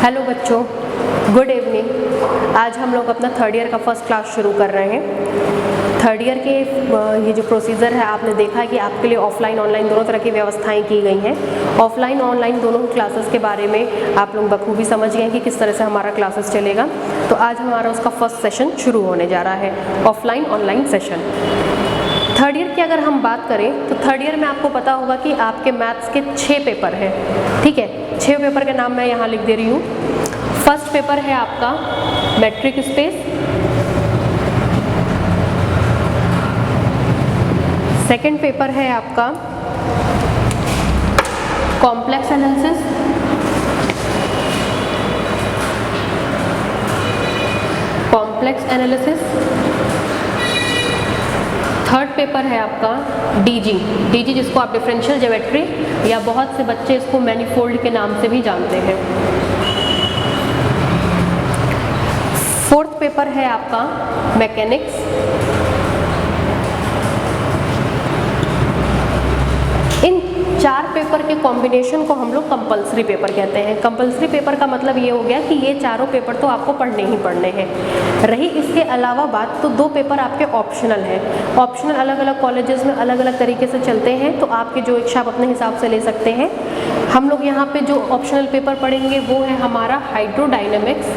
Hello बच्चों, good evening. आज हम लोग अपना थर्ड ईयर का फर्स्ट क्लास शुरू कर रहे हैं। थर्ड ईयर के ये जो प्रोसीजर है आपने देखा है कि आपके लिए ऑफलाइन ऑनलाइन दोनों तरह की व्यवस्थाएं की गई हैं। ऑफलाइन ऑनलाइन दोनों क्लासेस के बारे में आप लोग बखूबी समझ गए हैं कि किस तरह से हमारा क्लासेस चलेगा। तो आज हमारा उसका फर्स्ट सेशन शुरू होने जा रहा है, offline online session. Third year की अगर हम बात करें तो थर्ड ईयर में आपको पता होगा कि आपके मैथ्स के 6 पेपर हैं, ठीक है। 6 पेपर के नाम मैं यहाँ लिख दे रही हूँ। फर्स्ट पेपर है आपका मैट्रिक स्पेस, सेकंड पेपर है आपका कॉम्प्लेक्स एनालिसिस, थर्ड पेपर है आपका डीजी जिसको आप डिफरेंशियल ज्योमेट्री या बहुत से बच्चे इसको मैनीफोल्ड के नाम से भी जानते हैं। फोर्थ पेपर है आपका मैकेनिक्स, इन 4 पेपर के कॉम्बिनेशन को हम लोग कंपलसरी पेपर कहते हैं। कंपलसरी पेपर का मतलब ये हो गया कि ये चारों पेपर तो आपको पढ़ने ही पढ़ने हैं। रही इसके अलावा बात तो 2 पेपर आपके ऑप्शनल हैं। ऑप्शनल अलग अलग कॉलेजेस में अलग अलग तरीके से चलते हैं, तो आपके जो इच्छा आप अपने हिसाब से ले सकते हैं। हम लोग यहाँ पे जो ऑप्शनल पेपर पढ़ेंगे वो है हमारा हाइड्रोडायनेमिक्स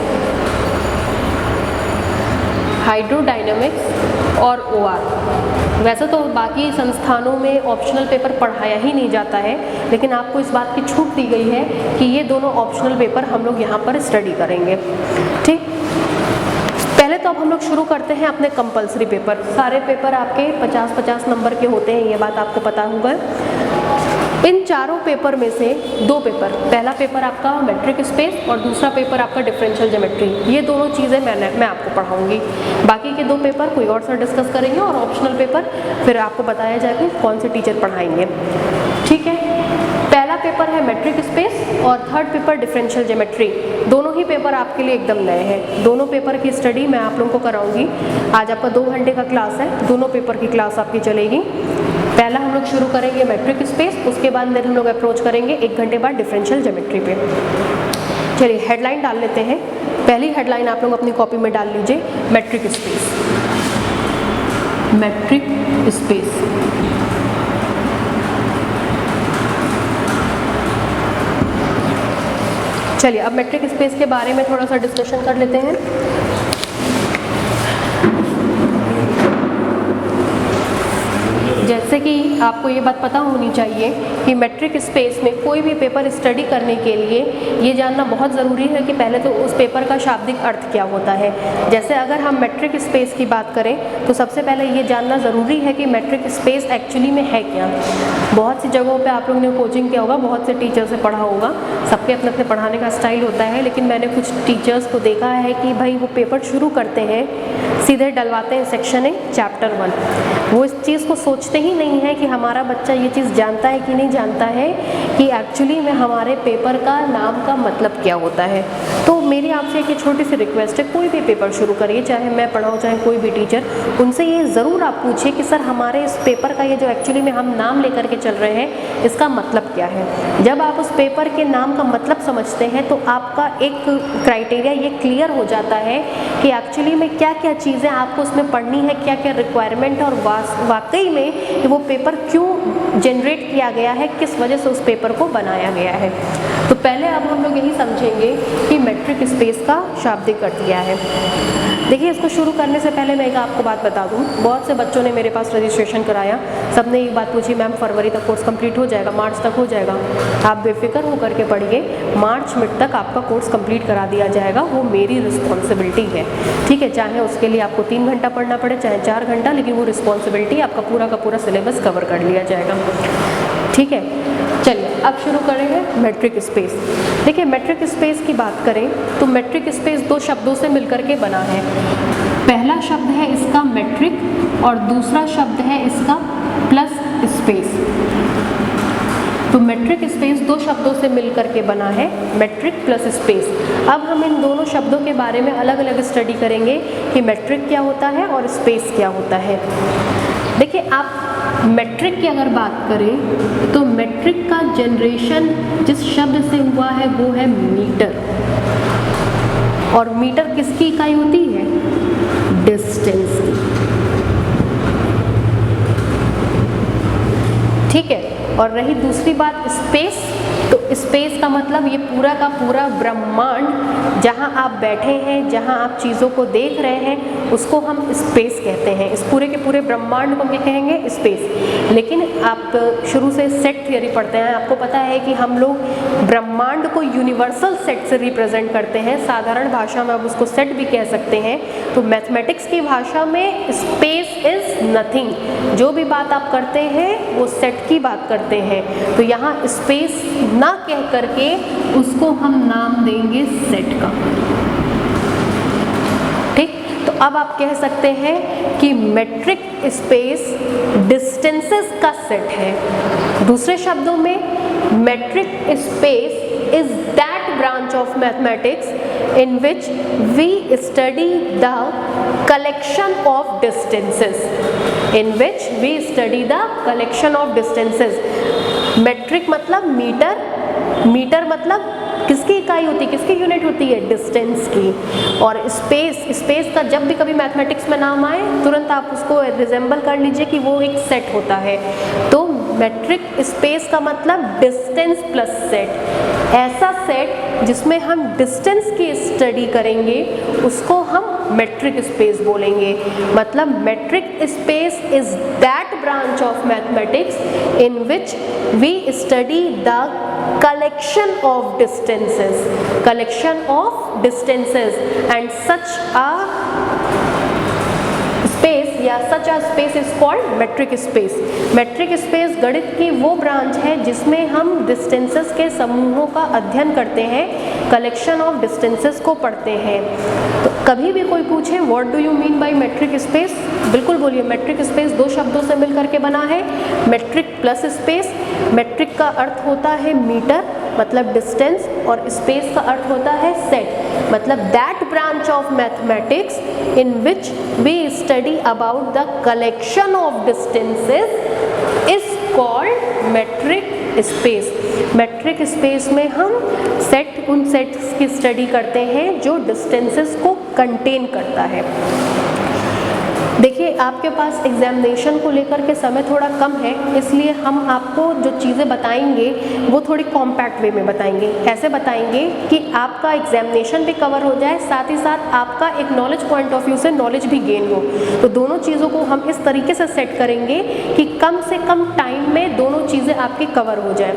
और OR। वैसे तो बाकी संस्थानों में ऑप्शनल पेपर पढ़ाया ही नहीं जाता है, लेकिन आपको इस बात की छूट दी गई है कि ये दोनों ऑप्शनल पेपर हम लोग यहाँ पर स्टडी करेंगे, ठीक। पहले तो अब हम लोग शुरू करते हैं अपने कंपलसरी पेपर। सारे पेपर आपके 50-50 नंबर के होते हैं, ये बात आपको पता होगा। इन चारों पेपर में से 2 पेपर, पहला पेपर आपका मैट्रिक स्पेस और दूसरा पेपर आपका डिफरेंशियल ज्योमेट्री, ये दोनों चीज़ें मैं आपको पढ़ाऊंगी। बाकी के 2 पेपर कोई और सर डिस्कस करेंगे और ऑप्शनल पेपर फिर आपको बताया जाएगा कौन से टीचर पढ़ाएंगे, ठीक है। पहला पेपर है मैट्रिक स्पेस और थर्ड पेपर डिफरेंशियल ज्योमेट्री। दोनों ही पेपर आपके लिए एकदम नए हैं। दोनों पेपर की स्टडी मैं आप लोगों को कराऊंगी। आज आपका 2 घंटे का क्लास है, दोनों पेपर की क्लास आपकी चलेगी। पहला हम लोग शुरू करेंगे मैट्रिक स्पेस, उसके बाद फिर हम लोग अप्रोच करेंगे 1 घंटे बाद डिफरेंशियल ज्योमेट्री पे। चलिए हेडलाइन डाल लेते हैं। पहली हेडलाइन आप लोग अपनी कॉपी में डाल लीजिए, मैट्रिक स्पेस। चलिए अब मैट्रिक स्पेस के बारे में थोड़ा सा डिस्कशन कर लेते हैं। जैसे कि आपको ये बात पता होनी चाहिए कि मैट्रिक स्पेस में कोई भी पेपर स्टडी करने के लिए ये जानना बहुत ज़रूरी है कि पहले तो उस पेपर का शाब्दिक अर्थ क्या होता है। जैसे अगर हम मैट्रिक स्पेस की बात करें तो सबसे पहले ये जानना ज़रूरी है कि मैट्रिक स्पेस एक्चुअली में है क्या। बहुत सी जगहों पे आप लोगों ने कोचिंग किया होगा, बहुत से टीचर से पढ़ा होगा, सबके अपने अपने पढ़ाने का स्टाइल होता है, लेकिन मैंने कुछ टीचर्स को देखा है कि भाई वो पेपर शुरू करते हैं, सीधे डलवाते हैं सेक्शन 1 चैप्टर 1। वो इस चीज़ को सोचते ही नहीं है कि हमारा बच्चा ये चीज़ जानता है कि नहीं जानता है कि एक्चुअली में हमारे पेपर का नाम का मतलब क्या होता है। तो मेरी आपसे एक छोटी सी रिक्वेस्ट है, कोई भी पेपर शुरू करिए, चाहे मैं पढ़ाऊँ चाहे कोई भी टीचर, उनसे ये ज़रूर आप पूछिए कि सर हमारे इस पेपर का ये जो एक्चुअली में हम नाम लेकर के चल रहे हैं इसका मतलब क्या है। जब आप उस पेपर के नाम का मतलब समझते हैं तो आपका एक क्राइटेरिया ये क्लियर हो जाता है कि एक्चुअली में क्या क्या चीज़ें आपको उसमें पढ़नी है, क्या क्या रिक्वायरमेंट और वाकई में कि वो पेपर क्यों जनरेट किया गया है, किस वजह से उस पेपर को बनाया गया है। तो पहले अब हम लोग यही समझेंगे कि मैट्रिक स्पेस का शाब्दिक अर्थ क्या है। देखिए, इसको शुरू करने से पहले मैं एक आपको बात बता दूं, बहुत से बच्चों ने मेरे पास रजिस्ट्रेशन कराया, सबने एक बात पूछी, मैम फरवरी तक कोर्स कंप्लीट हो जाएगा, मार्च तक हो जाएगा। आप बेफिक्र होकर के पढ़िए, मार्च मिड तक आपका कोर्स कंप्लीट करा दिया जाएगा, वो मेरी रिस्पॉन्सिबिलिटी है, ठीक है। चाहे उसके लिए आपको 3 घंटा पढ़ना पड़े चाहे 4 घंटा, लेकिन वो रिस्पॉन्सिबिलिटी आपका पूरा का पूरा सिलेबस कवर कर लिया जाएगा, ठीक है। चलिए अब शुरू करेंगे मैट्रिक स्पेस। देखिए, मैट्रिक स्पेस की बात करें तो मैट्रिक स्पेस 2 शब्दों से मिलकर के बना है। पहला शब्द है इसका मैट्रिक और दूसरा शब्द है इसका प्लस स्पेस। तो मैट्रिक स्पेस 2 शब्दों से मिलकर के बना है, मैट्रिक प्लस स्पेस। अब हम इन दोनों शब्दों के बारे में अलग अलग स्टडी करेंगे कि मैट्रिक क्या होता है और स्पेस क्या होता है। देखिए, आप मैट्रिक की अगर बात करें तो मैट्रिक का जनरेशन जिस शब्द से हुआ है वो है मीटर। और मीटर किसकी इकाई होती है? डिस्टेंस की। ठीक है। और रही दूसरी बात स्पेस, तो स्पेस का मतलब ये पूरा का पूरा ब्रह्मांड जहाँ आप बैठे हैं, जहाँ आप चीज़ों को देख रहे हैं, उसको हम स्पेस कहते हैं। इस पूरे के पूरे ब्रह्मांड को क्या कहेंगे? स्पेस। लेकिन आप शुरू से सेट थ्योरी पढ़ते हैं, आपको पता है कि हम लोग ब्रह्मांड को यूनिवर्सल सेट से रिप्रेजेंट करते हैं। साधारण भाषा में आप उसको सेट भी कह सकते हैं। तो मैथमेटिक्स की भाषा में स्पेस इज नथिंग। जो भी बात आप करते हैं वो सेट की बात करते हैं। तो यहाँ स्पेस ना कह करके उसको हम नाम देंगे सेट का। ठीक। तो अब आप कह सकते हैं कि मेट्रिक स्पेस डिस्टेंसेस का सेट है। दूसरे शब्दों में metric space is that branch of mathematics in which we study the collection of distances. In which we study the collection of distances. Metric मतलब मीटर, मीटर मतलब किसकी इकाई होती है, किसकी यूनिट होती है? डिस्टेंस की। और स्पेस, स्पेस का जब भी कभी मैथमेटिक्स में नाम आए तुरंत आप उसको रिजेंबल कर लीजिए कि वो एक सेट होता है। तो मेट्रिक स्पेस का मतलब डिस्टेंस प्लस सेट। ऐसा सेट जिसमें हम डिस्टेंस की स्टडी करेंगे उसको हम मेट्रिक स्पेस बोलेंगे। मतलब metric space is that branch of mathematics in which we study the collection of distances and such a space या such a space is called metric space. metric space गणित की वो branch है जिसमें हम distances के समूहों का अध्ययन करते हैं, कलेक्शन ऑफ डिस्टेंसेस को पढ़ते हैं। तो कभी भी कोई पूछे what do you mean by metric space, बिल्कुल बोलिए मेट्रिक स्पेस दो शब्दों से मिलकर के बना है, मेट्रिक प्लस स्पेस। मेट्रिक का अर्थ होता है मीटर मतलब डिस्टेंस, और स्पेस का अर्थ होता है सेट मतलब that branch of mathematics in which we study about the collection of distances is called metric space. Metric space में हम सेट, उन सेट्स की स्टडी करते हैं जो डिस्टेंसेस को कंटेन करता है। देखिए आपके पास एग्जामिनेशन को लेकर के समय थोड़ा कम है, इसलिए हम आपको जो चीज़ें बताएंगे वो थोड़ी कॉम्पैक्ट वे में बताएंगे। ऐसे बताएंगे कि आपका एग्जामिनेशन भी कवर हो जाए, साथ ही साथ आपका एक नॉलेज पॉइंट ऑफ व्यू से नॉलेज भी गेन हो। तो दोनों चीज़ों को हम इस तरीके से सेट करेंगे कि कम से कम टाइम में दोनों चीज़ें आपकी कवर हो जाए।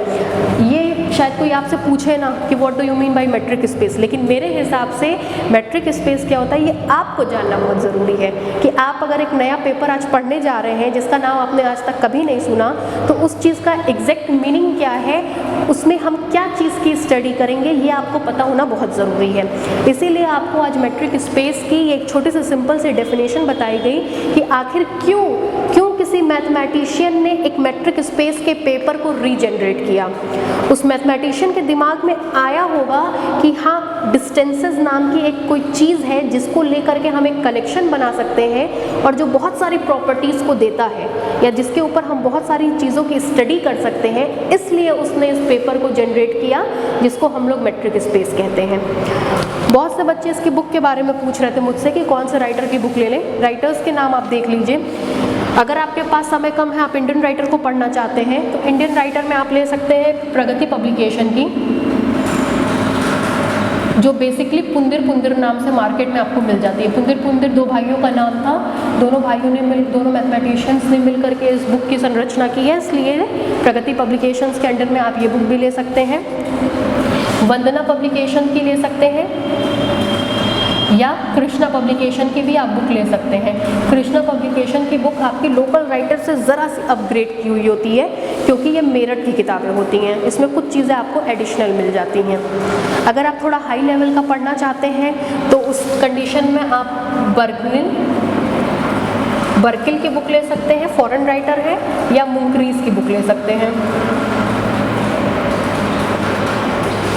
ये शायद कोई आपसे पूछे ना कि what do you mean by metric space, लेकिन मेरे हिसाब से मेट्रिक स्पेस क्या होता है ये आपको जानना बहुत ज़रूरी है। कि आप अगर एक नया पेपर आज पढ़ने जा रहे हैं जिसका नाम आपने आज तक कभी नहीं सुना, तो उस चीज़ का एग्जैक्ट मीनिंग क्या है, उसमें हम क्या चीज़ की स्टडी करेंगे, ये आपको पता होना बहुत ज़रूरी है। इसीलिए आपको आज मेट्रिक स्पेस की एक छोटी सी सिंपल सी डेफिनेशन बताई गई कि आखिर क्यों किसी मैथमेटिशियन ने एक मेट्रिक स्पेस के पेपर को रीजनरेट किया। उस मैथमेटिशियन के दिमाग में आया होगा कि हाँ डिस्टेंसेस नाम की एक कोई चीज़ है जिसको लेकर के हम एक कलेक्शन बना सकते हैं और जो बहुत सारी प्रॉपर्टीज़ को देता है या जिसके ऊपर हम बहुत सारी चीज़ों की स्टडी कर सकते हैं, इसलिए उसने इस पेपर को जनरेट किया जिसको हम लोग मेट्रिक स्पेस कहते हैं। बहुत से बच्चे इसकी बुक के बारे में पूछ रहे थे मुझसे कि कौन से राइटर की बुक ले लें। राइटर्स के नाम आप देख लीजिए। अगर आपके पास समय कम है, आप इंडियन राइटर को पढ़ना चाहते हैं, तो इंडियन राइटर में आप ले सकते हैं प्रगति पब्लिकेशन की, जो बेसिकली पुंदिर नाम से मार्केट में आपको मिल जाती है। पुंदिर दो भाइयों का नाम था, दोनों मैथमेटिशियंस ने मिल करके इस बुक की संरचना की है, इसलिए प्रगति पब्लिकेशंस के अंडर में आप ये बुक भी ले सकते हैं। वंदना पब्लिकेशन की ले सकते हैं या कृष्णा पब्लिकेशन की भी आप बुक ले सकते हैं। कृष्णा पब्लिकेशन की बुक आपकी लोकल राइटर से ज़रा सी अपग्रेड की हुई होती है क्योंकि ये मेरठ की किताबें होती हैं, इसमें कुछ चीज़ें आपको एडिशनल मिल जाती हैं। अगर आप थोड़ा हाई लेवल का पढ़ना चाहते हैं तो उस कंडीशन में आप बर्किल की बुक ले सकते हैं, फॉरेन राइटर है, या मुंक्रीज की बुक ले सकते हैं।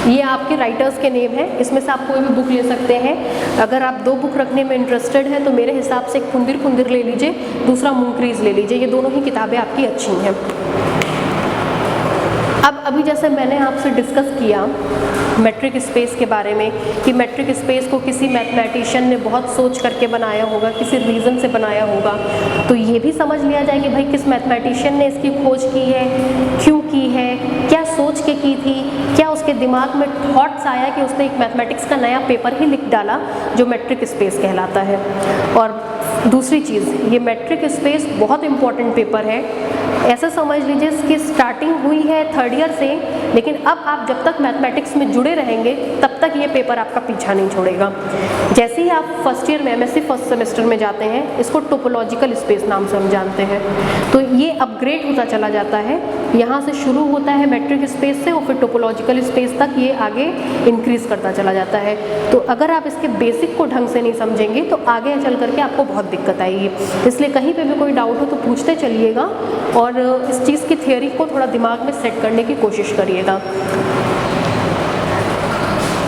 ये आपके राइटर्स के नेम है, इसमें से आप कोई भी बुक ले सकते हैं। अगर आप दो बुक रखने में इंटरेस्टेड हैं तो मेरे हिसाब से एक पुंदिर ले लीजिए, दूसरा मुंक्रीज ले लीजिए, ये दोनों ही किताबें आपकी अच्छी हैं। अब अभी जैसे मैंने आपसे डिस्कस किया मेट्रिक स्पेस के बारे में कि मेट्रिक स्पेस को किसी मैथमेटिशियन ने बहुत सोच करके बनाया होगा, किसी रीज़न से बनाया होगा, तो ये भी समझ लिया जाए कि भाई किस मैथमेटिशियन ने इसकी खोज की है, क्यों की है, क्या सोच के की थी, क्या उसके दिमाग में थॉट्स आया कि उसने एक मैथमेटिक्स का नया पेपर ही लिख डाला जो मेट्रिक स्पेस कहलाता है। और दूसरी चीज़, ये मेट्रिक स्पेस बहुत इंपॉर्टेंट पेपर है। ऐसा समझ लीजिए इसकी स्टार्टिंग हुई है 3rd ईयर से, लेकिन अब आप जब तक मैथमेटिक्स में जुड़े रहेंगे तब तक ये पेपर आपका पीछा नहीं छोड़ेगा। जैसे ही आप 1st ईयर में MSc फर्स्ट सेमेस्टर में जाते हैं, इसको टोपोलॉजिकल स्पेस नाम से हम जानते हैं, तो ये अपग्रेड होता चला जाता है। यहाँ से शुरू होता है मेट्रिक स्पेस से और फिर टोपोलॉजिकल स्पेस तक ये आगे इंक्रीज करता चला जाता है। तो अगर आप इसके बेसिक को ढंग से नहीं समझेंगे तो आगे चल करके आपको बहुत दिक्कत आएगी। इसलिए कहीं पे भी कोई डाउट हो तो पूछते चलिएगा और इस चीज़ की थियोरी को थोड़ा दिमाग में सेट करने की कोशिश करिएगा।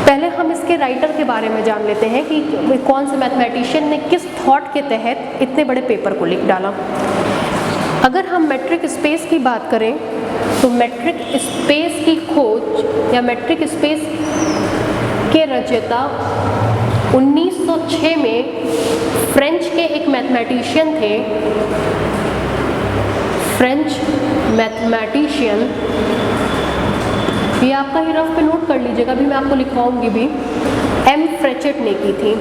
पहले हम इसके राइटर के बारे में जान लेते हैं कि कौन से मैथमेटिशियन ने किस थॉट के तहत इतने बड़े पेपर को लिख डाला। अगर हम मेट्रिक स्पेस की बात करें तो मेट्रिक स्पेस की खोज या मेट्रिक स्पेस के रचयिता 1906 में फ्रेंच के एक मैथमेटिशियन थे। फ्रेंच मैथमेटिशियन, ये आपका ही रफ पे नोट कर लीजिएगा, अभी मैं आपको लिखवाऊंगी भी, एम फ्रेचेट ने की थी।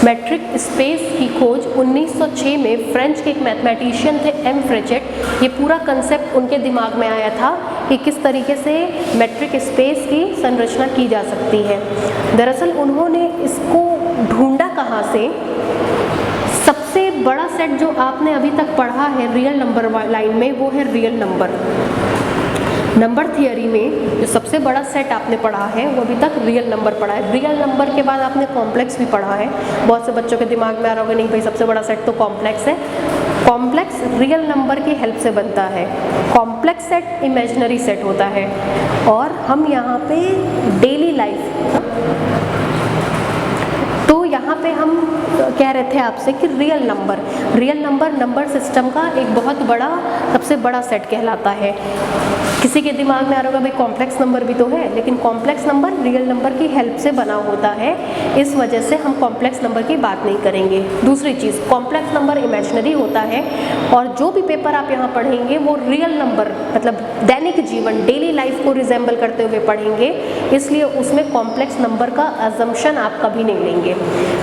मेट्रिक स्पेस की खोज 1906 में फ्रेंच के एक मैथमेटिशियन थे एम फ्रेचेट। ये पूरा कंसेप्ट उनके दिमाग में आया था कि किस तरीके से मेट्रिक स्पेस की संरचना की जा सकती है। दरअसल उन्होंने इसको ढूंढा कहाँ से, सबसे बड़ा सेट जो आपने अभी तक पढ़ा है रियल नंबर लाइन में वो है रियल नंबर। नंबर थियरी में जो सबसे बड़ा सेट आपने पढ़ा है वो अभी तक रियल नंबर पढ़ा है। रियल नंबर के बाद आपने कॉम्प्लेक्स भी पढ़ा है। बहुत से बच्चों के दिमाग में आ रहा होगा नहीं भाई सबसे बड़ा सेट तो कॉम्प्लेक्स है। कॉम्प्लेक्स रियल नंबर की हेल्प से बनता है। कॉम्प्लेक्स सेट इमेजिनरी सेट होता है। और हम यहाँ पे डेली लाइफ, तो यहाँ पे हम कह रहे थे आपसे कि रियल नंबर नंबर सिस्टम का एक बहुत बड़ा, सबसे बड़ा सेट कहलाता है। किसी के दिमाग में आ रहा होगा भाई कॉम्प्लेक्स नंबर भी तो है, लेकिन कॉम्प्लेक्स नंबर रियल नंबर की हेल्प से बना होता है, इस वजह से हम कॉम्प्लेक्स नंबर की बात नहीं करेंगे। दूसरी चीज़, कॉम्प्लेक्स नंबर इमेजिनरी होता है और जो भी पेपर आप यहाँ पढ़ेंगे वो रियल नंबर मतलब दैनिक जीवन, डेली लाइफ को रिजेंबल करते हुए पढ़ेंगे, इसलिए उसमें कॉम्प्लेक्स नंबर का अजम्पशन आप कभी नहीं लेंगे।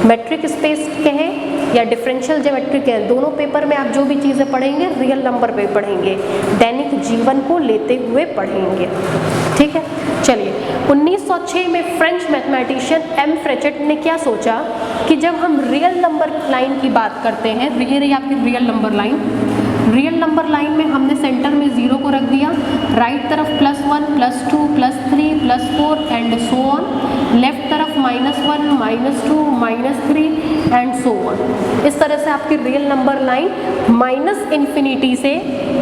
मेट्रिक स्पेस कहें या डिफरेंशियल ज्योमेट्री कहें, दोनों पेपर में आप जो भी चीज़ें पढ़ेंगे रियल नंबर पे पढ़ेंगे, दैनिक जीवन को लेते हुए पढ़ेंगे। ठीक है, चलिए 1906 में फ्रेंच मैथमेटिशियन एम फ्रेचेट ने क्या सोचा कि जब हम रियल नंबर लाइन की बात करते हैं, ये रही आपकी real number line. Real number line में हमने सेंटर में 0 को रख दिया, राइट तरफ +1 +2 +3 +4 एंड सो ऑन, लेफ्ट तरफ -1 -2 -3 एंड सो ऑन। इस तरह से आपकी रियल नंबर लाइन -∞ से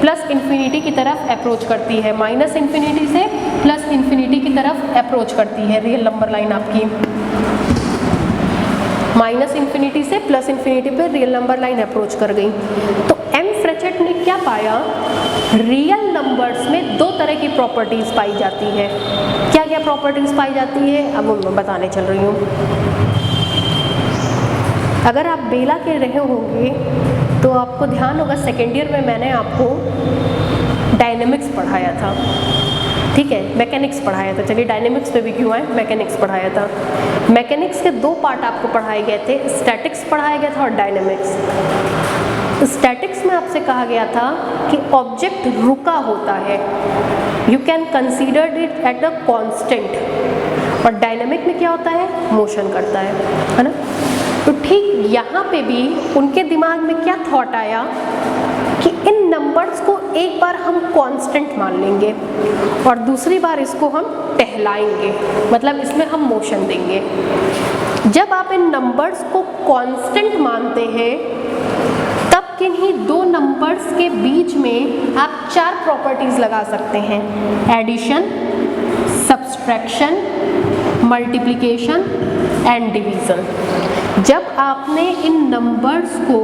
+∞ की तरफ अप्रोच करती है, -∞ से +∞ की तरफ अप्रोच करती है रियल नंबर लाइन आपकी। -∞ से +∞ पे रियल नंबर लाइन अप्रोच कर गई। तो एम फ्रेचेट ने क्या पाया, रियल नंबर्स में 2 तरह की प्रॉपर्टीज पाई जाती है। क्या क्या प्रॉपर्टीज पाई जाती है अब मैं बताने चल रही हूँ। अगर आप बेला के रहे होंगे तो आपको ध्यान होगा 2nd ईयर में मैंने आपको डायनेमिक्स पढ़ाया था, ठीक है, मैकेनिक्स पढ़ाया था। चलिए डायनेमिक्स पे भी क्यों आए, मैकेनिक्स पढ़ाया था। मैकेनिक्स के 2 पार्ट आपको पढ़ाए गए थे, स्टैटिक्स पढ़ाया गया था और डायनेमिक्स। स्टैटिक्स में आपसे कहा गया था कि ऑब्जेक्ट रुका होता है, you can consider it at a constant, और डायनेमिक में क्या होता है, मोशन करता है ना। तो ठीक यहाँ पे भी उनके दिमाग में क्या थॉट आया कि इन नंबर्स को एक बार हम कांस्टेंट मान लेंगे और दूसरी बार इसको हम टहलाएंगे, मतलब इसमें हम मोशन देंगे। जब आप इन नंबर्स को कांस्टेंट मानते हैं तब किन्हीं 2 नंबर्स के बीच में आप 4 प्रॉपर्टीज लगा सकते हैं, addition, subtraction, multiplication and division. जब आपने इन नंबर्स को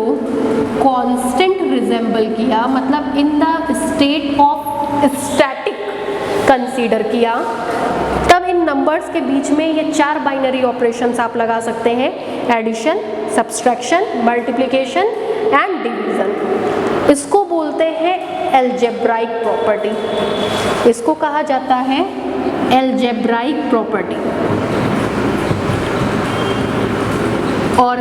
कांस्टेंट रिजेंबल किया, मतलब in the state of static consider किया, तब इन नंबर्स के बीच में ये 4 बाइनरी ऑपरेशंस आप लगा सकते हैं, addition, subtraction, multiplication and division. इसको बोलते हैं अलजेब्राइक प्रॉपर्टी, इसको कहा जाता है अलजेब्राइक प्रॉपर्टी। और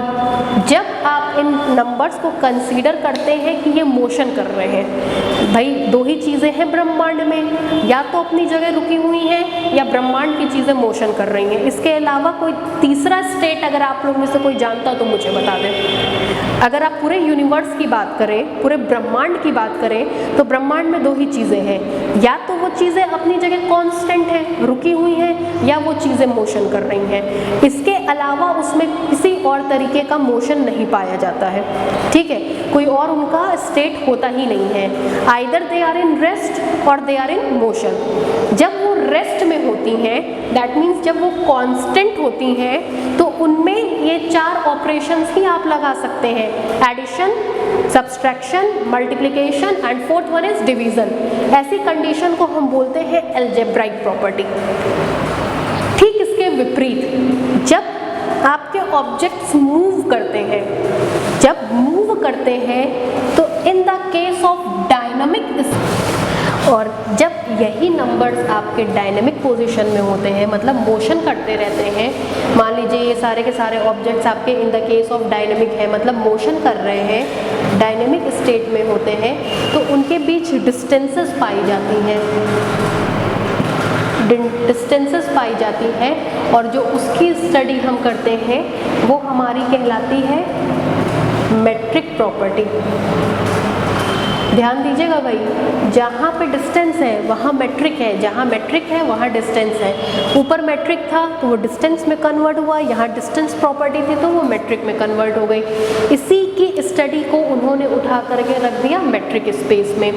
जब आप इन नंबर्स को कंसीडर करते हैं कि ये मोशन कर रहे हैं, भाई 2 ही चीज़ें हैं ब्रह्मांड में, या तो अपनी जगह रुकी हुई हैं या ब्रह्मांड की चीज़ें मोशन कर रही हैं। इसके अलावा कोई तीसरा स्टेट अगर आप लोग में से कोई जानता हो तो मुझे बता दें। अगर आप पूरे यूनिवर्स की बात करें, पूरे ब्रह्मांड की बात करें, तो ब्रह्मांड में 2 ही चीज़ें हैं, या तो वो चीज़ें अपनी जगह कांस्टेंट हैं, रुकी हुई हैं, या वो चीज़ें मोशन कर रही हैं। इसके अलावा उसमें किसी और तरीके का मोशन नहीं पाया जाता है, ठीक है, कोई और उनका स्टेट होता ही नहीं है। Either they are in rest और दे आर इन मोशन। जब वो रेस्ट में होती हैं, दैट मीन्स जब वो कांस्टेंट होती हैं, तो उनमें ये 4 ऑपरेशंस ही आप लगा सकते हैं, addition, subtraction, multiplication and 4th one is division. ऐसी कंडीशन को हम बोलते हैं अलजेब्राइक प्रॉपर्टी। ठीक इसके विपरीत, जब आपके ऑब्जेक्ट्स मूव करते हैं, जब मूव करते हैं तो in the case of dynamic, और जब यही नंबर्स आपके डायनेमिक पोजीशन में होते हैं, मतलब मोशन करते रहते हैं, मान लीजिए ये सारे के सारे ऑब्जेक्ट्स आपके in the case of dynamic है, मतलब मोशन कर रहे हैं, डायनेमिक स्टेट में होते हैं, तो उनके बीच डिस्टेंसेस पाई जाती हैं, डिस्टेंसेस पाई जाती हैं, और जो उसकी स्टडी हम करते हैं वो हमारी कहलाती है मेट्रिक प्रॉपर्टी। ध्यान दीजिएगा भाई, जहाँ पे डिस्टेंस है वहाँ मेट्रिक है, जहाँ मेट्रिक है वहाँ डिस्टेंस है। ऊपर मेट्रिक था तो वो डिस्टेंस में कन्वर्ट हुआ, यहाँ डिस्टेंस प्रॉपर्टी थी तो वो मेट्रिक में कन्वर्ट हो गई। इसी की स्टडी को उन्होंने उठा करके रख दिया मेट्रिक स्पेस में।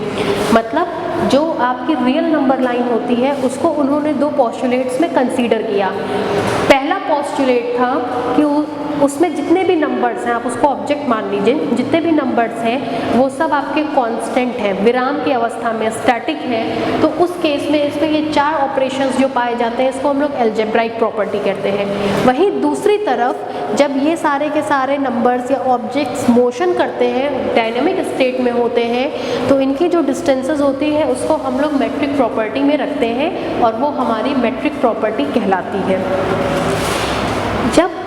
मतलब जो आपकी रियल नंबर लाइन होती है उसको उन्होंने 2 पोस्टुलेट्स में कंसीडर किया। पहला पोस्टुलेट था कि उसमें जितने भी नंबर्स हैं, आप उसको ऑब्जेक्ट मान लीजिए, जितने भी नंबर्स हैं वो सब आपके कांस्टेंट हैं, विराम की अवस्था में, स्टैटिक है। तो उस केस में इसमें ये 4 ऑपरेशंस जो पाए जाते हैं इसको हम लोग अलजेब्राइक प्रॉपर्टी कहते हैं। वहीं दूसरी तरफ जब ये सारे के सारे नंबर्स या ऑब्जेक्ट्स मोशन करते हैं, डायनेमिक स्टेट में होते हैं, तो इनकी जो डिस्टेंसेस होती है उसको हम लोग मेट्रिक प्रॉपर्टी में रखते हैं और वो हमारी मेट्रिक प्रॉपर्टी कहलाती है। जब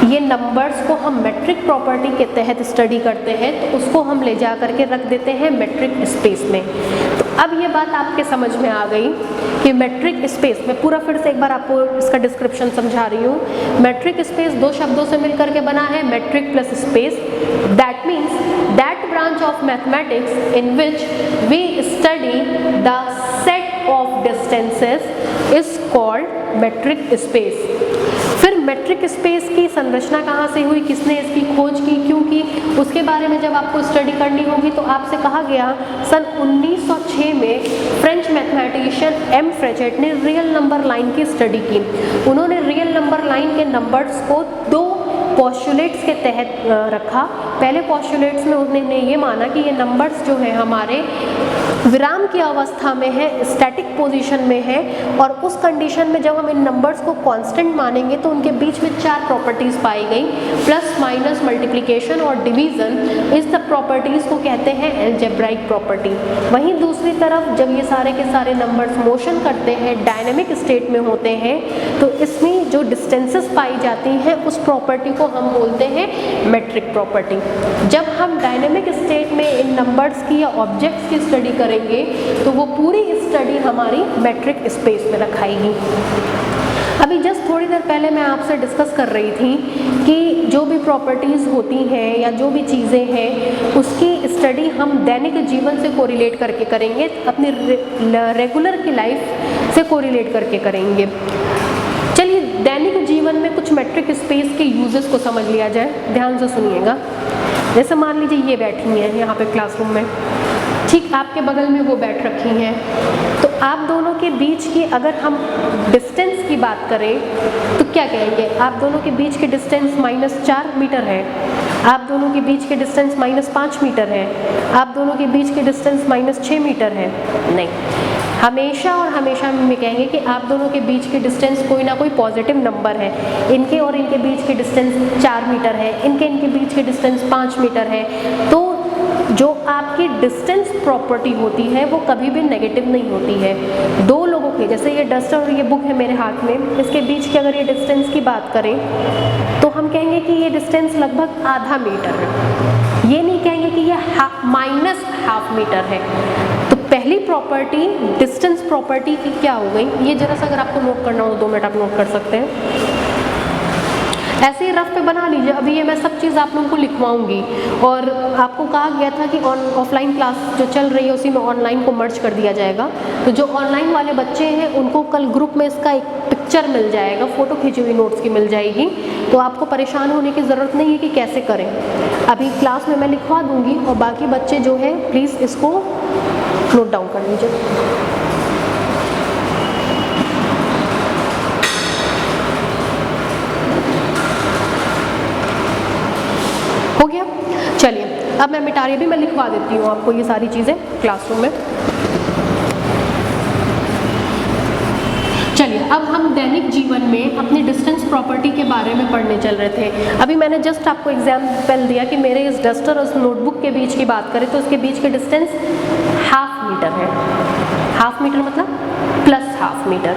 ये नंबर्स को हम मेट्रिक प्रॉपर्टी के तहत स्टडी करते हैं तो उसको हम ले जा करके रख देते हैं मेट्रिक स्पेस में। तो अब ये बात आपके समझ में आ गई कि मेट्रिक स्पेस में, पूरा फिर से एक बार आपको इसका डिस्क्रिप्शन समझा रही हूँ। मेट्रिक स्पेस 2 शब्दों से मिलकर के बना है, metric plus space. That means that branch of mathematics in which we study the set of distances is called metric space. फिर मेट्रिक स्पेस की संरचना कहाँ से हुई, किसने इसकी खोज की, क्योंकि उसके बारे में जब आपको स्टडी करनी होगी तो आपसे कहा गया सन 1906 में फ्रेंच मैथमेटिशियन एम फ्रेचेट ने रियल नंबर लाइन की स्टडी की। उन्होंने रियल नंबर लाइन के नंबर्स को 2 पोस्टुलेट्स के तहत रखा। पहले पोस्टुलेट्स में उन्होंने ये माना कि ये नंबर्स जो है हमारे विराम की अवस्था में है, स्टैटिक पोजीशन में है, और उस कंडीशन में जब हम इन नंबर्स को कांस्टेंट मानेंगे तो उनके बीच में 4 प्रॉपर्टीज़ पाई गई, प्लस, माइनस, मल्टीप्लिकेशन और डिवीज़न। इस सब प्रॉपर्टीज़ को कहते हैं अलजेब्राइक प्रॉपर्टी। वहीं दूसरी तरफ जब ये सारे के सारे नंबर्स मोशन करते हैं, डायनेमिक स्टेट में होते हैं, तो इसमें जो डिस्टेंसेस पाई जाती हैं उस प्रॉपर्टी को हम बोलते हैं मेट्रिक प्रॉपर्टी। जब हम डायनेमिक स्टेट में इन नंबर्स की या ऑब्जेक्ट्स की स्टडी करेंगे तो वो पूरी स्टडी हमारी मेट्रिक स्पेस में रखाएगी। अभी जस्ट थोड़ी देर पहले मैं आपसे डिस्कस कर रही थी कि जो भी प्रॉपर्टीज़ होती हैं या जो भी चीज़ें हैं उसकी स्टडी हम दैनिक जीवन से कोरिलेट करके करेंगे, अपनी रेगुलर की लाइफ से कोरिलेट करके करेंगे। चलिए दैनिक जीवन में कुछ मेट्रिक स्पेस के यूजेस को समझ लिया जाए, ध्यान से सुनिएगा। जैसे मान लीजिए ये बैठी हैं यहाँ पे क्लासरूम में, ठीक आपके बगल में वो बैठ रखी हैं, तो आप दोनों के के बीच की अगर हम डिस्टेंस की बात करें तो क्या कहेंगे, आप दोनों के बीच के डिस्टेंस -4 मीटर है, आप दोनों के बीच के डिस्टेंस -5 मीटर है, आप दोनों के बीच के डिस्टेंस -6 मीटर है? नहीं, हमेशा और हमेशा में कहेंगे कि आप दोनों के बीच के डिस्टेंस कोई ना कोई पॉजिटिव नंबर है। इनके और इनके बीच के डिस्टेंस 4 मीटर है, इनके बीच के डिस्टेंस 5 मीटर है। तो जो आपकी डिस्टेंस प्रॉपर्टी होती है वो कभी भी नेगेटिव नहीं होती है। दो लोगों के, जैसे ये डस्टर और ये बुक है मेरे हाथ में, इसके बीच की अगर ये डिस्टेंस की बात करें तो हम कहेंगे कि ये डिस्टेंस लगभग आधा मीटर है, ये नहीं कहेंगे कि ये -½ मीटर है। तो पहली प्रॉपर्टी डिस्टेंस प्रॉपर्टी की क्या हो गई, ये जरा सा अगर आपको नोट करना हो 2 मिनट आप नोट कर सकते हैं। ऐसे ही रफ पे बना लीजिए। अभी ये मैं सब चीज़ आप लोगों को लिखवाऊंगी और आपको कहा गया था कि ऑफलाइन क्लास जो चल रही है उसी में ऑनलाइन को मर्ज कर दिया जाएगा। तो जो ऑनलाइन वाले बच्चे हैं उनको कल ग्रुप में इसका एक पिक्चर मिल जाएगा, फ़ोटो खींची हुई नोट्स की मिल जाएगी। तो आपको परेशान होने की ज़रूरत नहीं है कि कैसे करें, अभी क्लास में मैं लिखवा दूँगी और बाकी बच्चे जो है प्लीज़ इसको नोट डाउन कर लीजिए। हो गया? चलिए अब मैं मिटा रही, भी मैं लिखवा देती हूँ आपको ये सारी चीज़ें क्लासरूम में। चलिए अब हम दैनिक जीवन में अपनी डिस्टेंस प्रॉपर्टी के बारे में पढ़ने चल रहे थे। अभी मैंने जस्ट आपको एग्जाम्पल दिया कि मेरे इस डस्टर और इस नोटबुक के बीच की बात करें तो इसके बीच के डिस्टेंस ½ मीटर है। ½ मीटर मतलब +½ मीटर।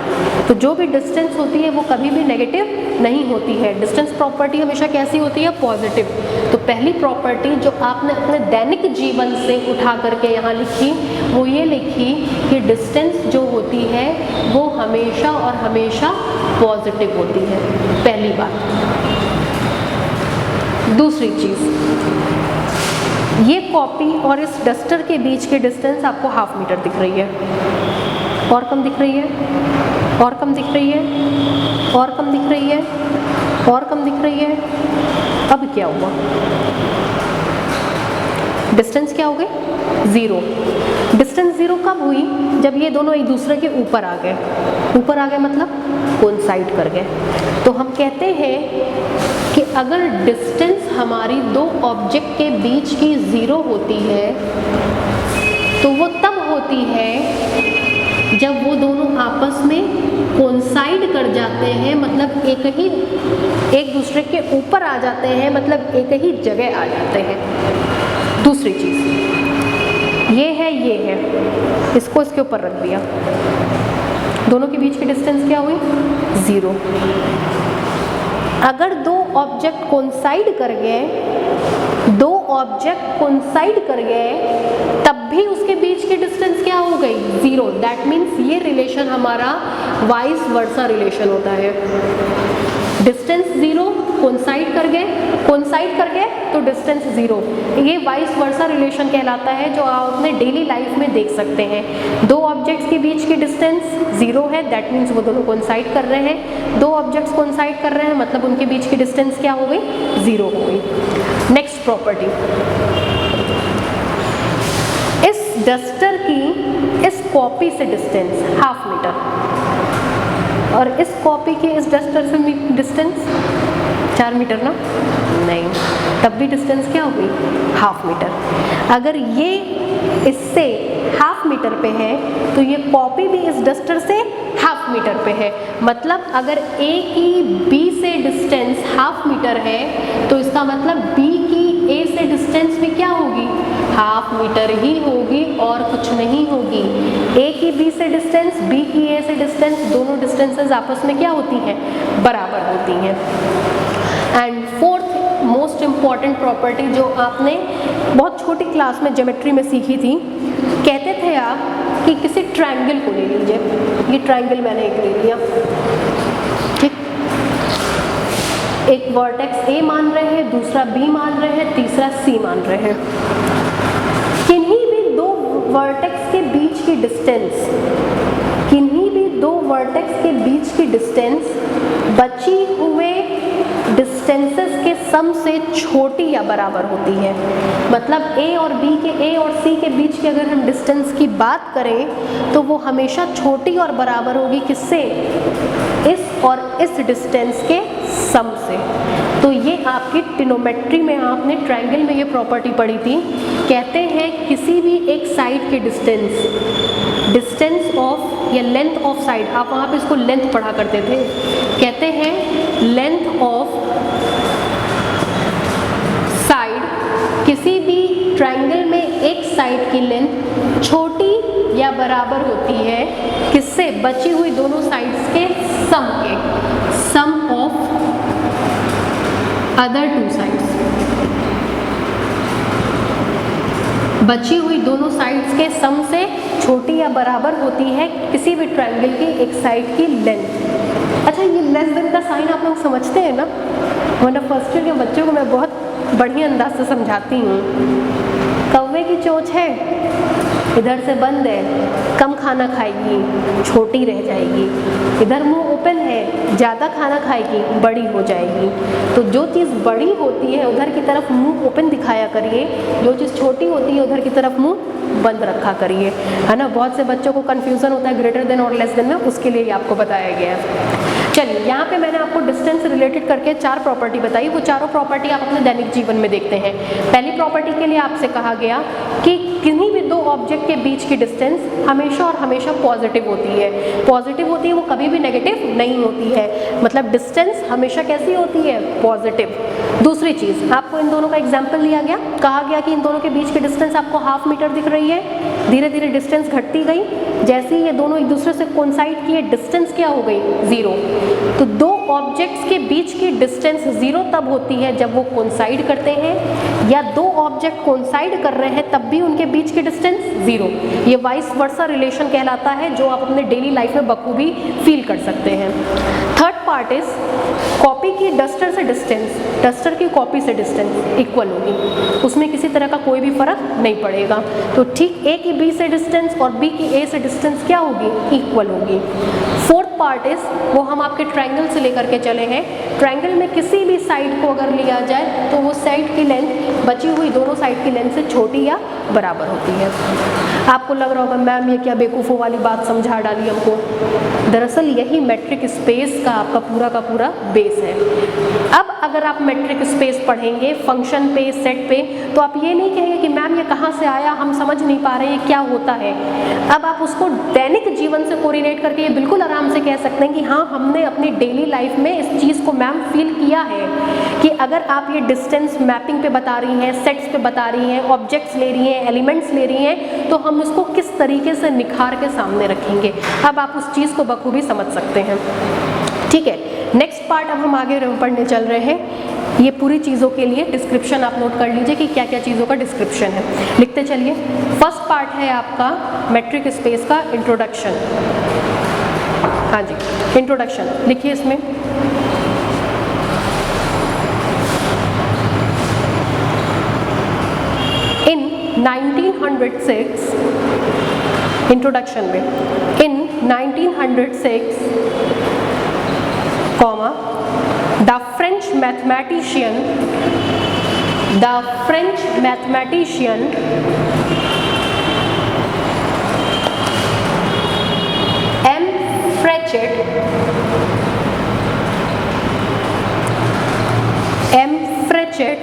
तो जो भी डिस्टेंस होती है वो कभी भी नेगेटिव नहीं होती है, डिस्टेंस प्रॉपर्टी हमेशा कैसी होती है, पॉजिटिव। तो पहली प्रॉपर्टी जो आपने अपने दैनिक जीवन से उठा करके यहाँ लिखी वो ये लिखी कि डिस्टेंस जो होती है वो हमेशा और हमेशा पॉजिटिव होती है, पहली बात। दूसरी चीज़, ये कॉपी और इस डस्टर के बीच के डिस्टेंस आपको ½ मीटर दिख रही है, और कम दिख रही है, और कम दिख रही है, और कम दिख रही है, और कम दिख रही है। अब क्या हुआ, डिस्टेंस क्या हो गई, 0। डिस्टेंस 0 कब हुई, जब ये दोनों एक दूसरे के ऊपर आ गए। ऊपर आ गए मतलब कोइंसाइड कर गए। तो हम कहते हैं कि अगर डिस्टेंस हमारी दो ऑब्जेक्ट के बीच की 0 होती है तो वो तब होती है जब वो दोनों आपस में कोइंसाइड कर जाते हैं, मतलब एक दूसरे के ऊपर आ जाते हैं, मतलब एक ही जगह आ जाते हैं। दूसरी चीज़ ये है, इसको इसके ऊपर रख दिया, दोनों के बीच की डिस्टेंस क्या हुई, 0। अगर दो ऑब्जेक्ट कोइंसाइड कर गए, तब भी उसके बीच की डिस्टेंस क्या हो गई, 0। दैट मीन्स ये रिलेशन हमारा वाइस वर्सा रिलेशन होता है। डिस्टेंस 0, कोइंसाइड कर गए तो डिस्टेंस 0। ये वाइस वर्सा रिलेशन कहलाता है जो आप अपने डेली लाइफ में देख सकते हैं। दो ऑब्जेक्ट्स के बीच की डिस्टेंस 0 है, दैट मीन्स वो दोनों कोइंसाइड कर रहे हैं। दो ऑब्जेक्ट्स कोइंसाइड कर रहे हैं मतलब उनके बीच की डिस्टेंस क्या हो गई, 0 हो गई। नेक्स्ट प्रॉपर्टी, इस डस्टर की इस कॉपी से डिस्टेंस ½ मीटर और इस कॉपी के इस डस्टर से डिस्टेंस 4 मीटर ना, नहीं, तब भी डिस्टेंस क्या होगी, ½ मीटर। अगर ये इससे ½ मीटर पे है तो ये कॉपी भी इस डस्टर से ½ मीटर पे है। मतलब अगर A की B से डिस्टेंस ½ मीटर है तो इसका मतलब B की A से डिस्टेंस भी क्या होगी, ½ मीटर ही होगी और कुछ नहीं होगी। A की B से डिस्टेंस, B की A से डिस्टेंस, दोनों डिस्टेंसेस आपस में क्या होती हैं, बराबर होती हैं। And fourth most important property जो आपने बहुत छोटी क्लास में ज्योमेट्री में सीखी थी, कहते थे आप कि किसी ट्रायंगल को ले लीजिए। ये ट्रायंगल मैंने एक ले लिया, ठीक, एक वर्टेक्स A मान रहे हैं, दूसरा B मान रहे हैं, तीसरा C मान रहे हैं। किन्हीं भी दो वर्टेक्स के बीच की डिस्टेंस, बची हुए डिस्टेंसेस के सम से छोटी या बराबर होती है। मतलब ए और बी के, ए और सी के बीच की अगर हम डिस्टेंस की बात करें तो वो हमेशा छोटी और बराबर होगी किससे? इस और इस डिस्टेंस के सम से। तो ये आपकी ट्रिग्नोमेट्री में आपने ट्रायंगल में ये प्रॉपर्टी पढ़ी थी। कहते हैं किसी भी एक साइड के डिस्टेंस ऑफ या लेंथ ऑफ साइड, आप वहाँ पे इसको लेंथ पढ़ा करते थे, कहते हैं लेंथ ऑफ साइड, किसी भी ट्रायंगल में एक साइड की लेंथ छोटी या बराबर होती है किससे? बची हुई दोनों साइड्स के सम के, सम ऑफ अदर टू साइड्स। बची हुई दोनों साइड्स के सम से छोटी या बराबर होती है किसी भी ट्रायंगल की एक साइड की लेंथ। अच्छा, ये लेस देन का साइन आप लोग समझते हैं ना? मतलब फर्स्ट ईयर के बच्चों को मैं बहुत बढ़िया अंदाज से समझाती हूँ। कौवे की चोंच है, इधर से बंद है, कम खाना खाएगी, छोटी रह जाएगी। इधर मुंह ओपन है, ज़्यादा खाना खाएगी, बड़ी हो जाएगी। तो जो चीज़ बड़ी होती है उधर की तरफ मुंह ओपन दिखाया करिए, जो चीज़ छोटी होती है उधर की तरफ मुंह बंद रखा करिए, है ना। बहुत से बच्चों को कन्फ्यूज़न होता है ग्रेटर देन और लेस देन में, उसके लिए आपको बताया गया है। चलिए, यहाँ पे मैंने आपको डिस्टेंस से रिलेटेड करके 4 प्रॉपर्टी बताई। वो चारों प्रॉपर्टी आप अपने दैनिक जीवन में देखते हैं। पहली प्रॉपर्टी के लिए आपसे कहा गया कि किन्हीं भी दो ऑब्जेक्ट के बीच की डिस्टेंस हमेशा और हमेशा पॉजिटिव होती है। पॉजिटिव होती है, वो कभी भी नेगेटिव नहीं होती है। मतलब डिस्टेंस हमेशा कैसी होती है? पॉजिटिव। दूसरी चीज़, आपको इन दोनों का एग्जाम्पल दिया गया, कहा गया कि इन दोनों के बीच की डिस्टेंस आपको 1/2 मीटर दिख रही है। धीरे धीरे डिस्टेंस घटती गई, जैसे ही ये दोनों एक दूसरे से कोइंसाइड किए, डिस्टेंस क्या हो गई? 0। तो दो ऑब्जेक्ट्स के बीच की डिस्टेंस 0 तब होती है जब वो कोइंसाइड करते हैं, या दो ऑब्जेक्ट कोइंसाइड कर रहे हैं तब भी उनके बीच की डिस्टेंस 0। ये वाइस वर्सा रिलेशन कहलाता है, जो आप अपने डेली लाइफ में बखूबी फील कर सकते हैं। थर्ड पार्ट इज कॉपी की डस्टर से डिस्टेंस, डस्टर की कॉपी से डिस्टेंस इक्वल होगी, उसमें किसी तरह का कोई भी फर्क नहीं पड़ेगा। तो ठीक ए की बी से डिस्टेंस और बी की ए से डिस्टेंस क्या होगी? इक्वल होगी। फोर्थ पार्ट इज, वो हम आपके ट्रायंगल से लेकर के चले हैं। ट्रायंगल में किसी भी साइड को अगर लिया जाए तो वो साइड की लेंथ बची हुई दोनों साइड की लेंथ से छोटी या बराबर होती है। आपको लग रहा होगा मैम ये क्या बेवकूफ़ों वाली बात समझा डाली हमको। दरअसल यही मेट्रिक स्पेस का आपका पूरा बेस है। अब अगर आप मेट्रिक स्पेस पढ़ेंगे फंक्शन पे, सेट पे, तो आप ये नहीं कहेंगे कि मैम ये कहाँ से आया, हम समझ नहीं पा रहे हैं क्या होता है। अब आप उसको दैनिक जीवन से कोरिलेट करके ये बिल्कुल आराम से कह सकते हैं कि हाँ, हमने अपनी डेली लाइफ में इस चीज़ को मैम फील किया है कि अगर आप ये डिस्टेंस मैपिंग पे बता रही हैं, सेट्स पे बता रही हैं, ऑब्जेक्ट्स ले रही हैं, एलिमेंट्स ले रही हैं, तो हम इसको किस तरीके से निखार के सामने रखेंगे। अब आप उस चीज़ को बखूबी समझ सकते हैं। ठीक है, नेक्स्ट पार्ट अब हम आगे पढ़ने चल रहे हैं। ये पूरी चीज़ों के लिए डिस्क्रिप्शन आप नोट कर लीजिए कि क्या क्या चीज़ों का डिस्क्रिप्शन है, लिखते चलिए। फर्स्ट पार्ट है आपका मेट्रिक स्पेस का इंट्रोडक्शन। हाँ जी, इंट्रोडक्शन लिखिए इसमें। इन 1906, इंट्रोडक्शन में, इन 1906, the French mathematician M. Fréchet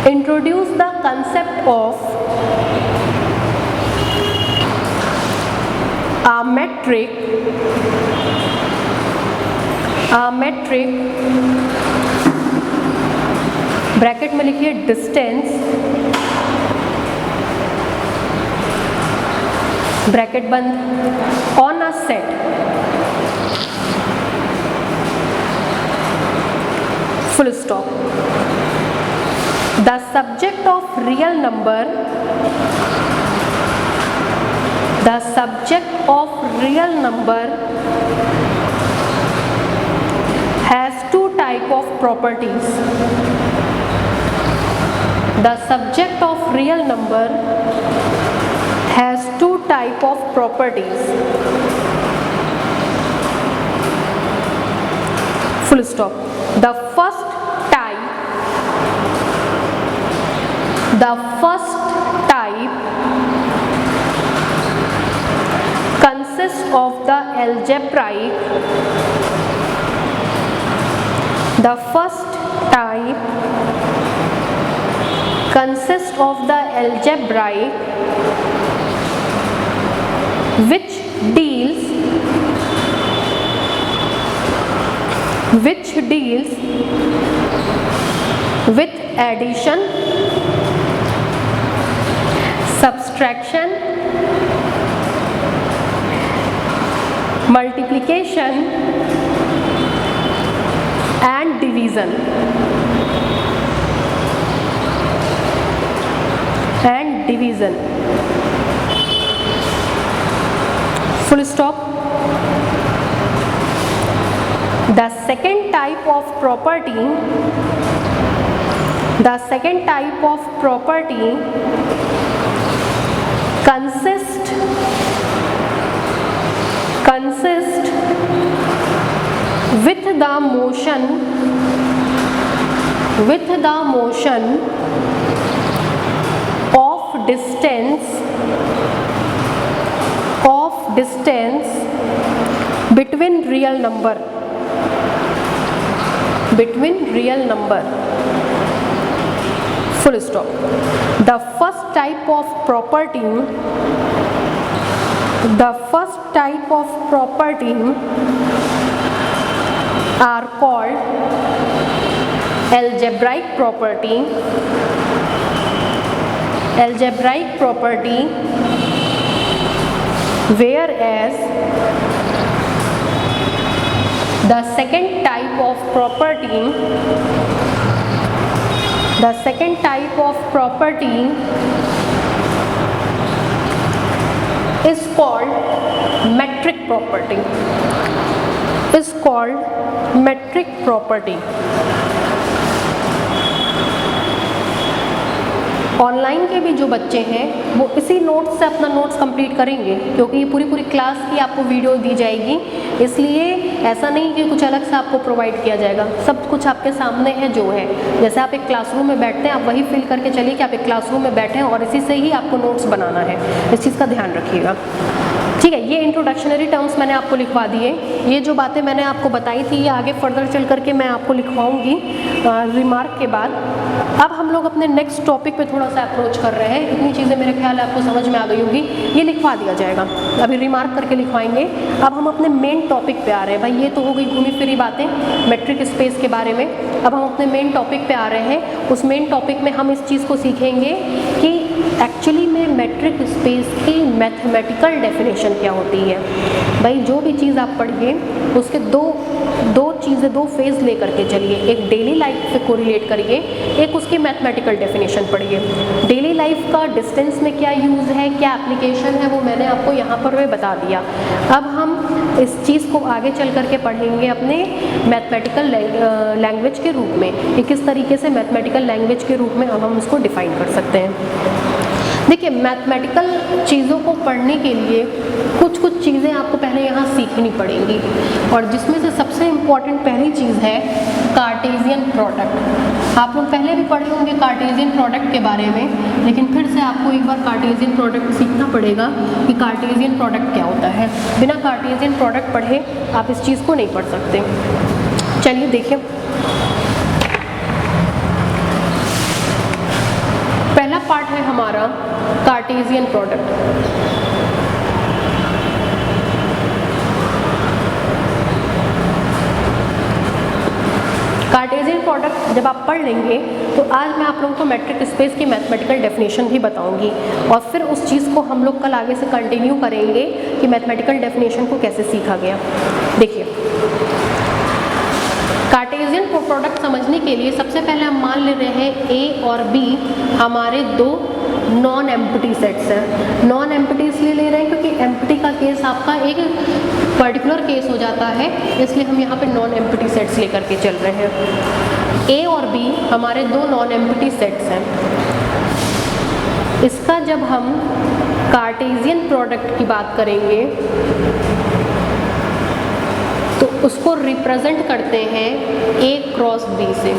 introduced the concept of a metric bracket में लिखिए डिस्टेंस, ब्रैकेट बंद, on a set, full stop. The subject of real number, the subject of real number has two type of properties. The subject of real number has two type of properties. full stop. The first type consists of the algebraic. The first type consists of the algebraic which deals with addition, subtraction, multiplication and division. Full stop. The second type of property consists with the motion of distance between real number. Full stop. The first type of property are called algebraic property, whereas the second type of property is called metric property. Online के भी जो बच्चे हैं वो इसी notes से अपना notes complete करेंगे, क्योंकि ये पूरी क्लास की आपको वीडियो दी जाएगी, इसलिए ऐसा नहीं कि कुछ अलग से आपको प्रोवाइड किया जाएगा। सब कुछ आपके सामने है जो है। जैसे आप एक क्लासरूम में बैठते हैं, आप वही फील करके चलिए कि आप एक क्लासरूम में बैठे हैं और इसी से ही आपको नोट्स बनाना है। इस चीज़ का ध्यान रखिएगा, ठीक है। ये इंट्रोडक्शनरी टर्म्स मैंने आपको लिखवा दिए। ये जो बातें मैंने आपको बताई थी ये आगे फर्दर चल करके मैं आपको लिखवाऊंगी रिमार्क के बाद। अब हम लोग अपने नेक्स्ट टॉपिक पे थोड़ा सा अप्रोच कर रहे हैं। इतनी चीज़ें मेरे ख्याल है आपको समझ में आ गई होगी, ये लिखवा दिया जाएगा, अभी रिमार्क करके लिखवाएंगे। अब हम अपने मेन टॉपिक पे आ रहे हैं। भाई ये तो हो गई घूमी फिरी बातें मेट्रिक स्पेस के बारे में। अब हम अपने मेन टॉपिक पे आ रहे हैं। उस मेन टॉपिक में हम इस चीज़ को सीखेंगे कि एक्चुअली में मेट्रिक स्पेस की मैथमेटिकल डेफिनेशन क्या होती है। भाई जो भी चीज़ आप पढ़िए उसके दो चीज़ें, दो फेज़ लेकर के चलिए। एक डेली लाइफ से कोरिलेट करिए, एक उसकी मैथमेटिकल डेफिनेशन पढ़िए। डेली लाइफ का डिस्टेंस में क्या यूज़ है, क्या एप्लीकेशन है, वो मैंने आपको यहाँ पर भी बता दिया। अब हम इस चीज़ को आगे चल करके पढ़ेंगे अपने मैथमेटिकल लैंग्वेज के रूप में कि किस तरीके से मैथमेटिकल लैंग्वेज के रूप में अब हम इसको डिफ़ाइन कर सकते हैं। देखिए, मैथमेटिकल चीज़ों को पढ़ने के लिए कुछ चीज़ें आपको पहले यहाँ सीखनी पड़ेंगी, और जिसमें से सबसे इम्पॉर्टेंट पहली चीज़ है कार्टेशियन प्रोडक्ट। आप लोग पहले भी पढ़े होंगे कार्टेशियन प्रोडक्ट के बारे में, लेकिन फिर से आपको एक बार कार्टेशियन प्रोडक्ट सीखना पड़ेगा कि कार्टेशियन प्रोडक्ट क्या होता है। बिना कार्टेशियन प्रोडक्ट पढ़े आप इस चीज़ को नहीं पढ़ सकते। चलिए देखिए, पहला पार्ट है हमारा कार्टेशियन प्रोडक्ट। कार्टेशियन प्रोडक्ट जब आप पढ़ लेंगे तो आज मैं आप लोगों को मैट्रिक स्पेस की मैथमेटिकल डेफिनेशन भी बताऊंगी, और फिर उस चीज़ को हम लोग कल आगे से कंटिन्यू करेंगे कि मैथमेटिकल डेफिनेशन को कैसे सीखा गया। देखिए, कार्टेशियन प्रोडक्ट समझने के लिए सबसे पहले हम मान ले रहे हैं ए और बी हमारे दो नॉन एम्प्टी सेट्स हैं। नॉन एम्प्टी इसलिए ले रहे हैं क्योंकि एम्प्टी का केस आपका एक पर्टिकुलर केस हो जाता है, इसलिए हम यहाँ पे नॉन एम्प्टी सेट्स लेकर के चल रहे हैं। ए और बी हमारे दो नॉन एम्प्टी सेट्स हैं। इसका जब हम कार्टेशियन प्रोडक्ट की बात करेंगे तो उसको रिप्रेजेंट करते हैं A क्रॉस B से।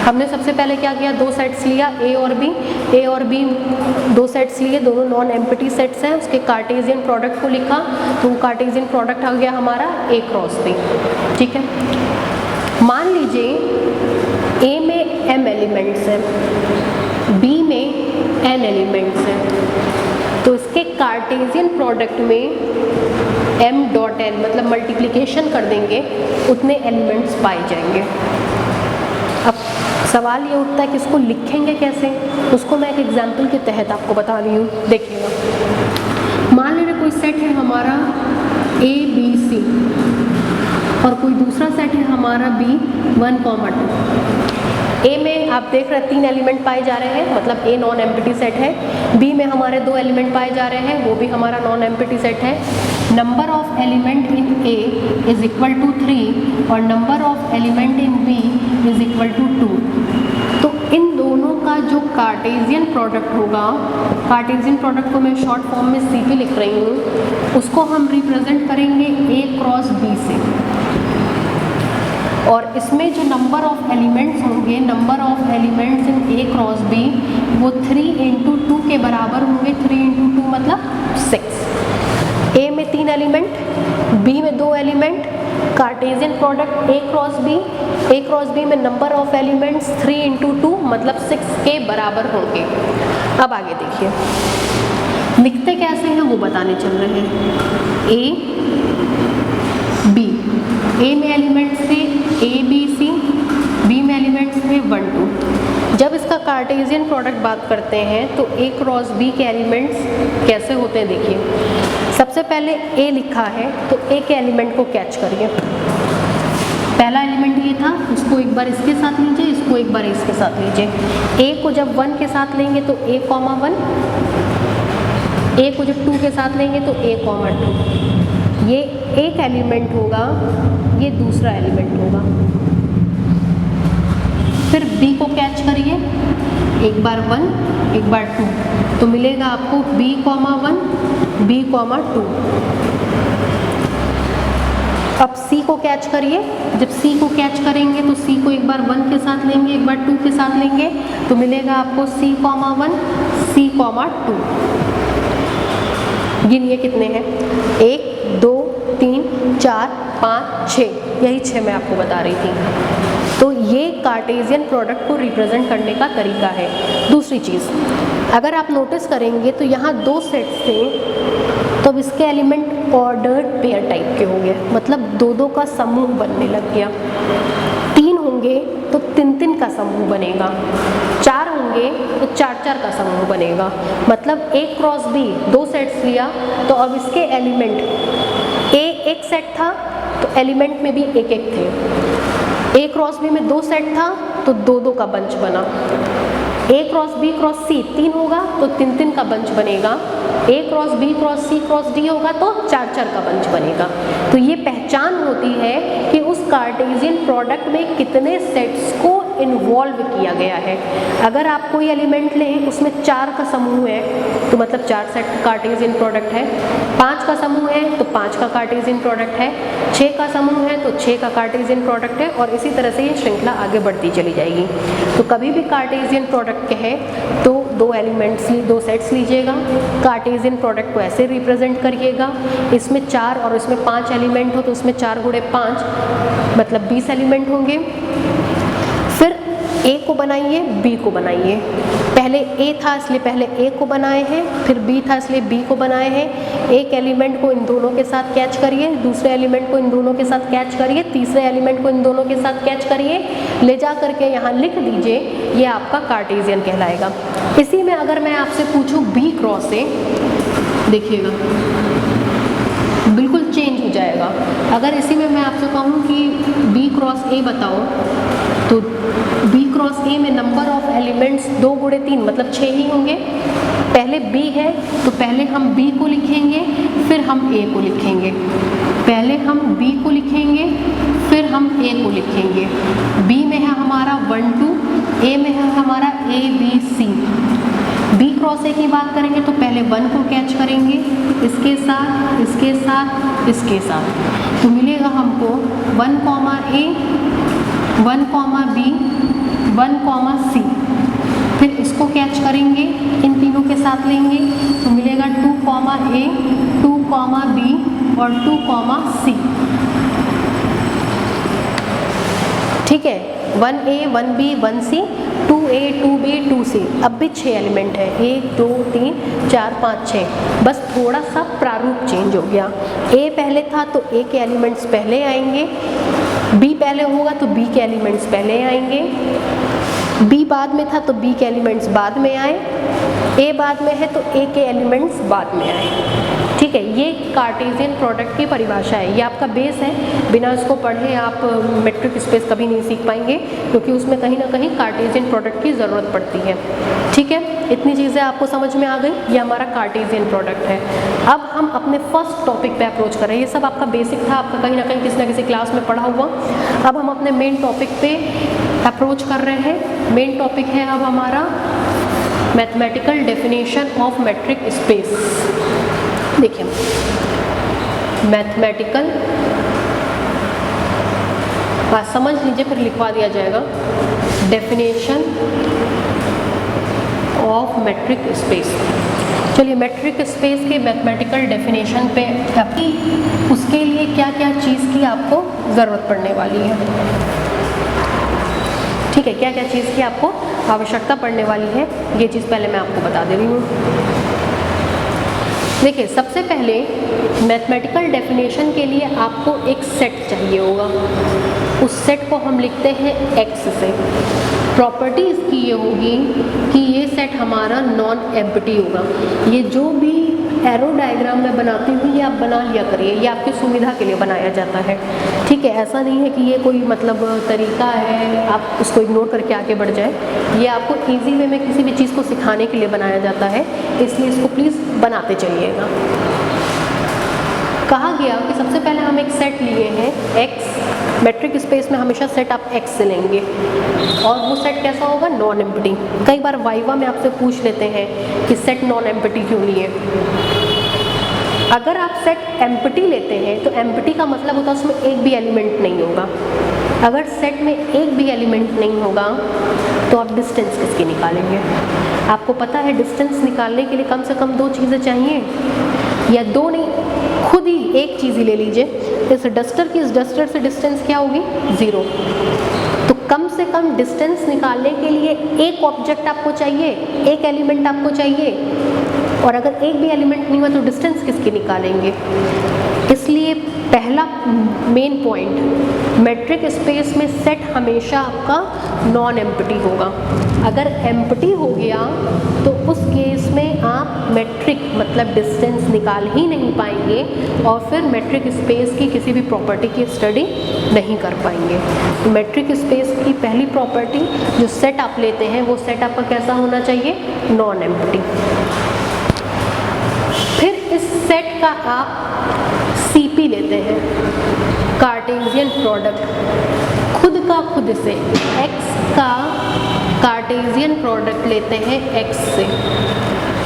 हमने सबसे पहले क्या किया, दो सेट्स लिया A और B दो सेट्स लिए, दोनों नॉन एम्प्टी सेट्स हैं, उसके कार्टेशियन प्रोडक्ट को लिखा, तो वो कार्टेशियन प्रोडक्ट आ गया हमारा A क्रॉस B। ठीक है, मान लीजिए A में m एलिमेंट्स हैं, B में n एलिमेंट्स हैं, तो इसके कार्टेशियन प्रोडक्ट में m डॉट n मतलब मल्टीप्लिकेशन कर देंगे, उतने एलिमेंट्स पाए जाएंगे। अब सवाल ये उठता है कि इसको लिखेंगे कैसे, उसको मैं एक एग्जाम्पल के तहत आपको बता रही हूँ। देखिएगा, मान लीजिए कोई सेट है हमारा A B C और कोई दूसरा सेट है हमारा B 1, 2। A में आप देख रहे हैं 3 एलिमेंट पाए जा रहे हैं, मतलब A नॉन एम्प्टी सेट है। B में हमारे 2 एलिमेंट पाए जा रहे हैं, वो भी हमारा नॉन एम्प्टी सेट है। Number of element in A is equal to 3 और number of element in B is equal to 2। तो इन दोनों का जो कार्टेशियन प्रोडक्ट होगा, कार्टेशियन प्रोडक्ट को मैं शॉर्ट फॉर्म में CP लिख रही हूँ, उसको हम रिप्रेजेंट करेंगे A क्रॉस B से। और इसमें जो नंबर ऑफ एलिमेंट्स होंगे, number of elements in A cross B वो 3 × 2 के बराबर होंगे। 3 × 2 मतलब 6। A में 3 एलिमेंट, B में 2 element, Cartesian product A cross B में नंबर ऑफ एलिमेंट्स 3 × 2 मतलब 6 के बराबर होंगे। अब आगे देखिए, लिखते कैसे हैं वो बताने चल रहे हैं। A B, A में एलिमेंट्स थे A B C, B में एलिमेंट्स थे 1, 2। जब इसका कार्टेशियन प्रोडक्ट बात करते हैं तो A क्रॉस B के एलिमेंट्स कैसे होते हैं, देखिए। सबसे पहले A लिखा है तो A के एलिमेंट को कैच करिए। पहला एलिमेंट ये था, उसको एक बार इसके साथ लीजिए, इसको एक बार इसके साथ लीजिए। A को जब 1 के साथ लेंगे तो A, 1, A को जब 2 के साथ लेंगे तो A, 2। ये एक एलिमेंट होगा, ये दूसरा एलिमेंट होगा। फिर B को कैच करिए, एक बार 1 एक बार 2, तो मिलेगा आपको B, 1 B, 2। अब C को कैच करिए, जब C को कैच करेंगे तो C को एक बार 1 के साथ लेंगे, एक बार 2 के साथ लेंगे, तो मिलेगा आपको C, 1 C, 2। गिनिए कितने हैं, 1 2 3 4 5 6, यही 6 मैं आपको बता रही थी। तो ये कार्टेशियन प्रोडक्ट को रिप्रेजेंट करने का तरीका है। दूसरी चीज़, अगर आप नोटिस करेंगे तो यहाँ 2 सेट्स थे, तो अब इसके एलिमेंट ऑर्डर्ड पेयर टाइप के होंगे, मतलब 2-2 का समूह बनने लग गया। 3 होंगे तो 3-3 का समूह बनेगा, 4 होंगे तो 4-4 का समूह बनेगा। मतलब A क्रॉस B 2 सेट्स लिया, तो अब इसके एलिमेंट A एक सेट था तो एलिमेंट में भी एक थे। A क्रॉस B में 2 सेट था तो 2-2 का बंच बना। A cross B cross C 3 होगा तो 3-3 का बंच बनेगा। A cross B cross C cross D होगा तो 4-4 का बंच बनेगा। तो ये पहचान होती है कि उस कार्टेशियन प्रोडक्ट में कितने सेट्स को इन्वॉल्व किया गया है। अगर आप कोई एलिमेंट लें, उसमें 4 का समूह है तो मतलब 4 सेट कार्टेशियन प्रोडक्ट है, 5 का समूह है तो 5 का कार्टेशियन प्रोडक्ट है, 6 का समूह है तो 6 का कार्टेशियन प्रोडक्ट है, और इसी तरह से ये श्रृंखला आगे बढ़ती चली जाएगी। तो कभी भी कार्टेशियन प्रोडक्ट कहे तो 2 सेट्स लीजिएगा, कार्टेशियन प्रोडक्ट को ऐसे रिप्रेजेंट करिएगा, इसमें 4 और इसमें 5 एलिमेंट हो तो उसमें 4 × 5 मतलब 20 एलिमेंट होंगे। फिर A को बनाइए, B को बनाइए। पहले A था इसलिए पहले A को बनाए हैं, फिर B था इसलिए B को बनाए हैं। एक एलिमेंट को इन दोनों के साथ कैच करिए, दूसरे एलिमेंट को इन दोनों के साथ कैच करिए, तीसरे एलिमेंट को इन दोनों के साथ कैच करिए, ले जा करके यहाँ लिख दीजिए, ये आपका कार्टेशियन कहलाएगा। इसी में अगर मैं आपसे पूछूँ B क्रॉस A, देखिएगा बिल्कुल चेंज हो जाएगा। अगर इसी में मैं आपसे कहूँ कि B क्रॉस A बताओ, तो B क्रॉस A में नंबर ऑफ एलिमेंट्स 2 × 3 मतलब 6 ही होंगे। पहले B है तो पहले हम B को लिखेंगे, फिर हम A को लिखेंगे। पहले हम B को लिखेंगे, फिर हम A को लिखेंगे। B में है हमारा 1 2, A में है हमारा A B C। B cross cross ए की बात करेंगे तो पहले 1 को कैच करेंगे, इसके साथ, इसके साथ, इसके साथ, तो मिलेगा हमको 1, A, 1, B, 1, C। फिर इसको कैच करेंगे, इन तीनों के साथ लेंगे तो मिलेगा 2, A, 2, B और 2, C। ठीक है, 1A, 1B, 1C, 2A, 2B, 2C। अब भी 6 एलिमेंट है, 1, 2, 3, 4, 5, 6। बस थोड़ा सा प्रारूप चेंज हो गया। A पहले था तो A के एलिमेंट्स पहले आएंगे, B पहले होगा तो B के एलिमेंट्स पहले आएंगे, B बाद में था तो B के एलिमेंट्स बाद में आए, A बाद में है तो A के एलिमेंट्स बाद में आए। ठीक है, ये कार्टेशियन प्रोडक्ट की परिभाषा है, ये आपका बेस है। बिना इसको पढ़े आप मेट्रिक स्पेस कभी नहीं सीख पाएंगे, क्योंकि उसमें कहीं ना कहीं कार्टेशियन प्रोडक्ट की ज़रूरत पड़ती है। ठीक है, इतनी चीज़ें आपको समझ में आ गई, ये हमारा कार्टेशियन प्रोडक्ट है। अब हम अपने फर्स्ट टॉपिक पे अप्रोच कर रहे हैं। ये सब आपका बेसिक था, आपका कहीं ना किसी क्लास में पढ़ा हुआ। अब हम अपने मेन टॉपिक पे अप्रोच कर रहे हैं। मेन टॉपिक है अब हमारा mathematical definition of metric space. देखिए, मैथमेटिकल, समझ लीजिए फिर लिखवा दिया जाएगा, डेफिनेशन ऑफ मेट्रिक स्पेस। चलिए, मेट्रिक स्पेस के मैथमेटिकल डेफिनेशन पे आपकी उसके लिए क्या क्या चीज़ की आपको ज़रूरत पड़ने वाली है। ठीक है, क्या क्या चीज़ की आपको आवश्यकता पड़ने वाली है, ये चीज़ पहले मैं आपको बता दे रही हूँ। देखिए, सबसे पहले मैथमेटिकल डेफिनेशन के लिए आपको एक सेट चाहिए होगा। उस सेट को हम लिखते हैं X से। प्रॉपर्टी इसकी ये होगी कि ये सेट हमारा नॉन एम्प्टी होगा। ये जो भी एरो डायग्राम में बनाती हूँ ये आप बना लिया करिए, ये आपकी सुविधा के लिए बनाया जाता है। ठीक है, ऐसा नहीं है कि ये कोई मतलब तरीका है आप उसको इग्नोर करके आगे बढ़ जाए। ये आपको ईजी वे में किसी भी चीज़ को सिखाने के लिए बनाया जाता है, इसलिए इसको प्लीज़ बनाते चलिएगा। कहा गया कि सबसे पहले हम एक सेट लिए हैं X। मेट्रिक स्पेस में हमेशा सेट आप X से लेंगे और वो सेट कैसा होगा, नॉन एम्प्टी। कई बार वाइवा में आपसे पूछ लेते हैं कि सेट नॉन एम्प्टी क्यों लिए। अगर आप सेट एम्प्टी लेते हैं तो एम्प्टी का मतलब होता है उसमें एक भी एलिमेंट नहीं होगा। अगर सेट में एक भी एलिमेंट नहीं होगा तो आप डिस्टेंस किसकी निकालेंगे। आपको पता है डिस्टेंस निकालने के लिए कम से कम 2 चीज़ें चाहिए, या 2 नहीं, खुद ही एक चीज़ ही ले लीजिए। इस डस्टर की इस डस्टर से डिस्टेंस क्या होगी, 0। तो कम से कम डिस्टेंस निकालने के लिए एक ऑब्जेक्ट आपको चाहिए, एक एलिमेंट आपको चाहिए, और अगर एक भी एलिमेंट नहीं हुआ तो डिस्टेंस किसकी निकालेंगे। इसलिए पहला मेन पॉइंट, मेट्रिक स्पेस में सेट हमेशा आपका नॉन एम्प्टी होगा। अगर एम्प्टी हो गया तो उस केस में आप मेट्रिक मतलब डिस्टेंस निकाल ही नहीं पाएंगे और फिर मेट्रिक स्पेस की किसी भी प्रॉपर्टी की स्टडी नहीं कर पाएंगे। तो मेट्रिक स्पेस की पहली प्रॉपर्टी जो सेट आप लेते हैं वो सेट आपका कैसा होना चाहिए, नॉन एम्प्टी। फिर इस सेट का आप CP लेते हैं, कार्टेशियन प्रोडक्ट, खुद का खुद से X का कार्टेशियन प्रोडक्ट लेते हैं X से,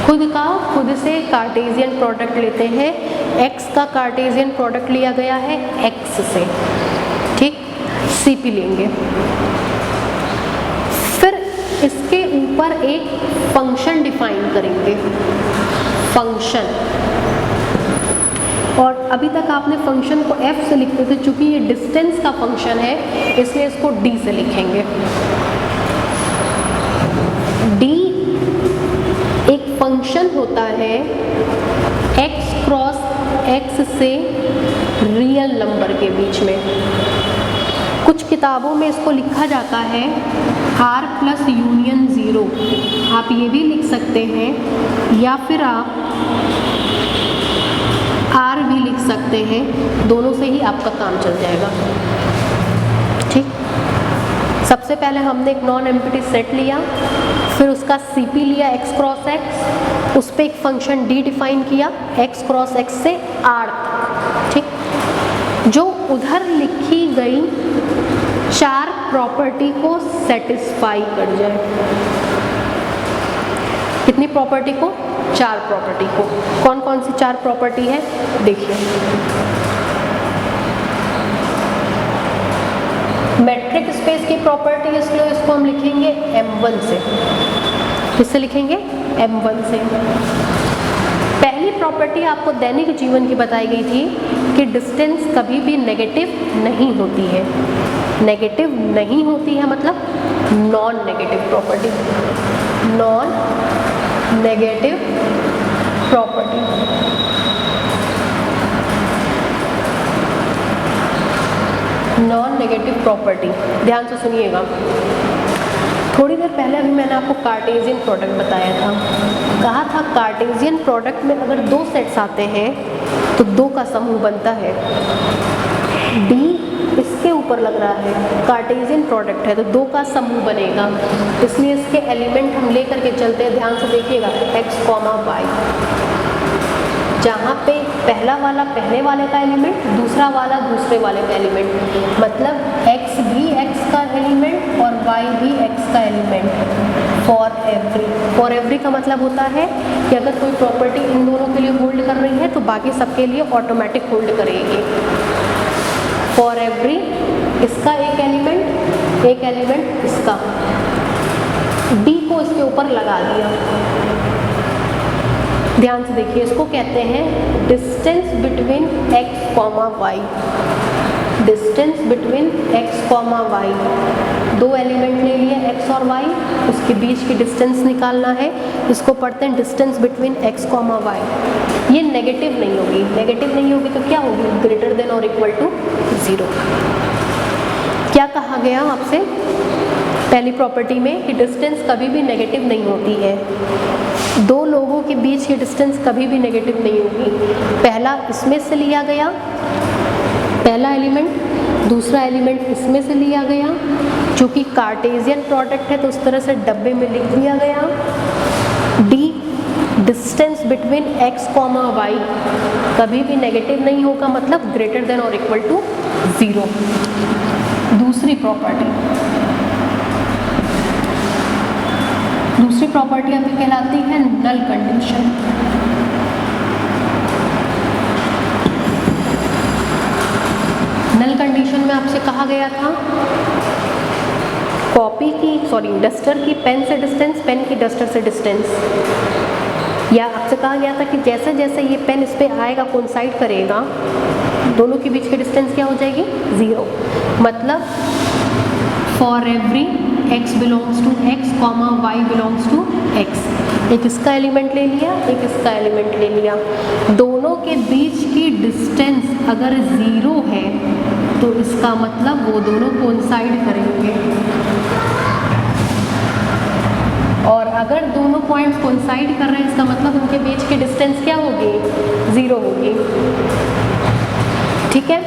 खुद का खुद से कार्टेशियन प्रोडक्ट लेते हैं, X का कार्टेशियन प्रोडक्ट लिया गया है X से। ठीक, CP लेंगे। फिर इसके ऊपर एक फंक्शन डिफाइन करेंगे, फंक्शन। और अभी तक आपने फंक्शन को F से लिखते थे, चूंकि ये डिस्टेंस का फंक्शन है इसलिए इसको D से लिखेंगे। D एक फंक्शन होता है X क्रॉस X से रियल नंबर के बीच में। कुछ किताबों में इसको लिखा जाता है R प्लस यूनियन 0, आप ये भी लिख सकते हैं, या फिर आप R भी लिख सकते हैं, दोनों से ही आपका काम चल जाएगा। ठीक, सबसे पहले हमने एक नॉन एम्प्टी सेट लिया, फिर उसका CP लिया X क्रॉस X, उस पर एक फंक्शन D डिफाइन किया X क्रॉस X से R तक। ठीक, जो उधर लिखी गई 4 प्रॉपर्टी को सेटिस्फाई कर जाए। कितनी प्रॉपर्टी को? 4 प्रॉपर्टी को। कौन कौन सी 4 प्रॉपर्टी है देखिए। मैट्रिक स्पेस की प्रॉपर्टी इसलिए इसको हम लिखेंगे M1 से। किससे लिखेंगे? M1 से। पहली प्रॉपर्टी आपको दैनिक जीवन की बताई गई थी कि डिस्टेंस कभी भी नेगेटिव नहीं होती है। नेगेटिव नहीं होती है मतलब non negative property. Non negative property. Non negative property, ध्यान से सुनिएगा। थोड़ी देर पहले अभी मैंने आपको कार्टेशियन प्रोडक्ट बताया था। कहा था कार्टेशियन प्रोडक्ट में अगर 2 सेट्स आते हैं तो 2 का समूह बनता है। D इसके ऊपर लग रहा है, कार्टेशियन प्रोडक्ट है तो 2 का समूह बनेगा, इसलिए इसके एलिमेंट हम लेकर के चलते हैं। ध्यान से देखिएगा x, y, जहाँ पे पहला वाला पहले वाले का एलिमेंट, दूसरा वाला दूसरे वाले का एलिमेंट, मतलब x भी x का एलिमेंट और y भी x का एलिमेंट। फॉर एवरी का मतलब होता है कि अगर कोई प्रॉपर्टी इन दोनों के लिए होल्ड कर रही है तो बाकी सबके लिए ऑटोमेटिक होल्ड करेगी। फॉर एवरी इसका एक एलिमेंट इसका, D को इसके ऊपर लगा दिया। ध्यान से देखिए, इसको कहते हैं distance between x, y। Distance between x, y। 2 element ले लिए x और y, उसके बीच की डिस्टेंस निकालना है। इसको पढ़ते हैं डिस्टेंस बिटवीन x, y। ये नेगेटिव नहीं होगी। नेगेटिव नहीं होगी तो क्या होगी? ग्रेटर देन और इक्वल टू 0। क्या कहा गया आपसे पहली प्रॉपर्टी में कि डिस्टेंस कभी भी नेगेटिव नहीं होती है। 2 लोगों के बीच की डिस्टेंस कभी भी नेगेटिव नहीं होगी। पहला इसमें से लिया गया, पहला एलिमेंट, दूसरा एलिमेंट इसमें से लिया गया। चूँकि कार्टेशियन प्रोडक्ट है तो उस तरह से डब्बे में लिख दिया गया। D distance between x, y कभी भी नेगेटिव नहीं होगा, मतलब ग्रेटर देन और इक्वल टू 0। दूसरी प्रॉपर्टी अभी कहलाती है नल कंडीशन। नल कंडीशन में आपसे कहा गया था डस्टर की पेन से डिस्टेंस, पेन की डस्टर से डिस्टेंस, या आपसे कहा गया था कि जैसे जैसे ये पेन इस पे आएगा कोइंसाइड करेगा, दोनों के बीच की डिस्टेंस क्या हो जाएगी? 0। मतलब for every x belongs to x, y belongs to x। एक इसका एलिमेंट ले लिया, एक इसका एलिमेंट ले लिया। दोनों के बीच की डिस्टेंस अगर 0 है तो इसका मतलब वो दोनों कोइंसाइड करेंगे, और अगर दोनों पॉइंट्स कोइंसाइड कर रहे हैं इसका मतलब उनके बीच की डिस्टेंस क्या होगी? 0 होगी। ठीक है,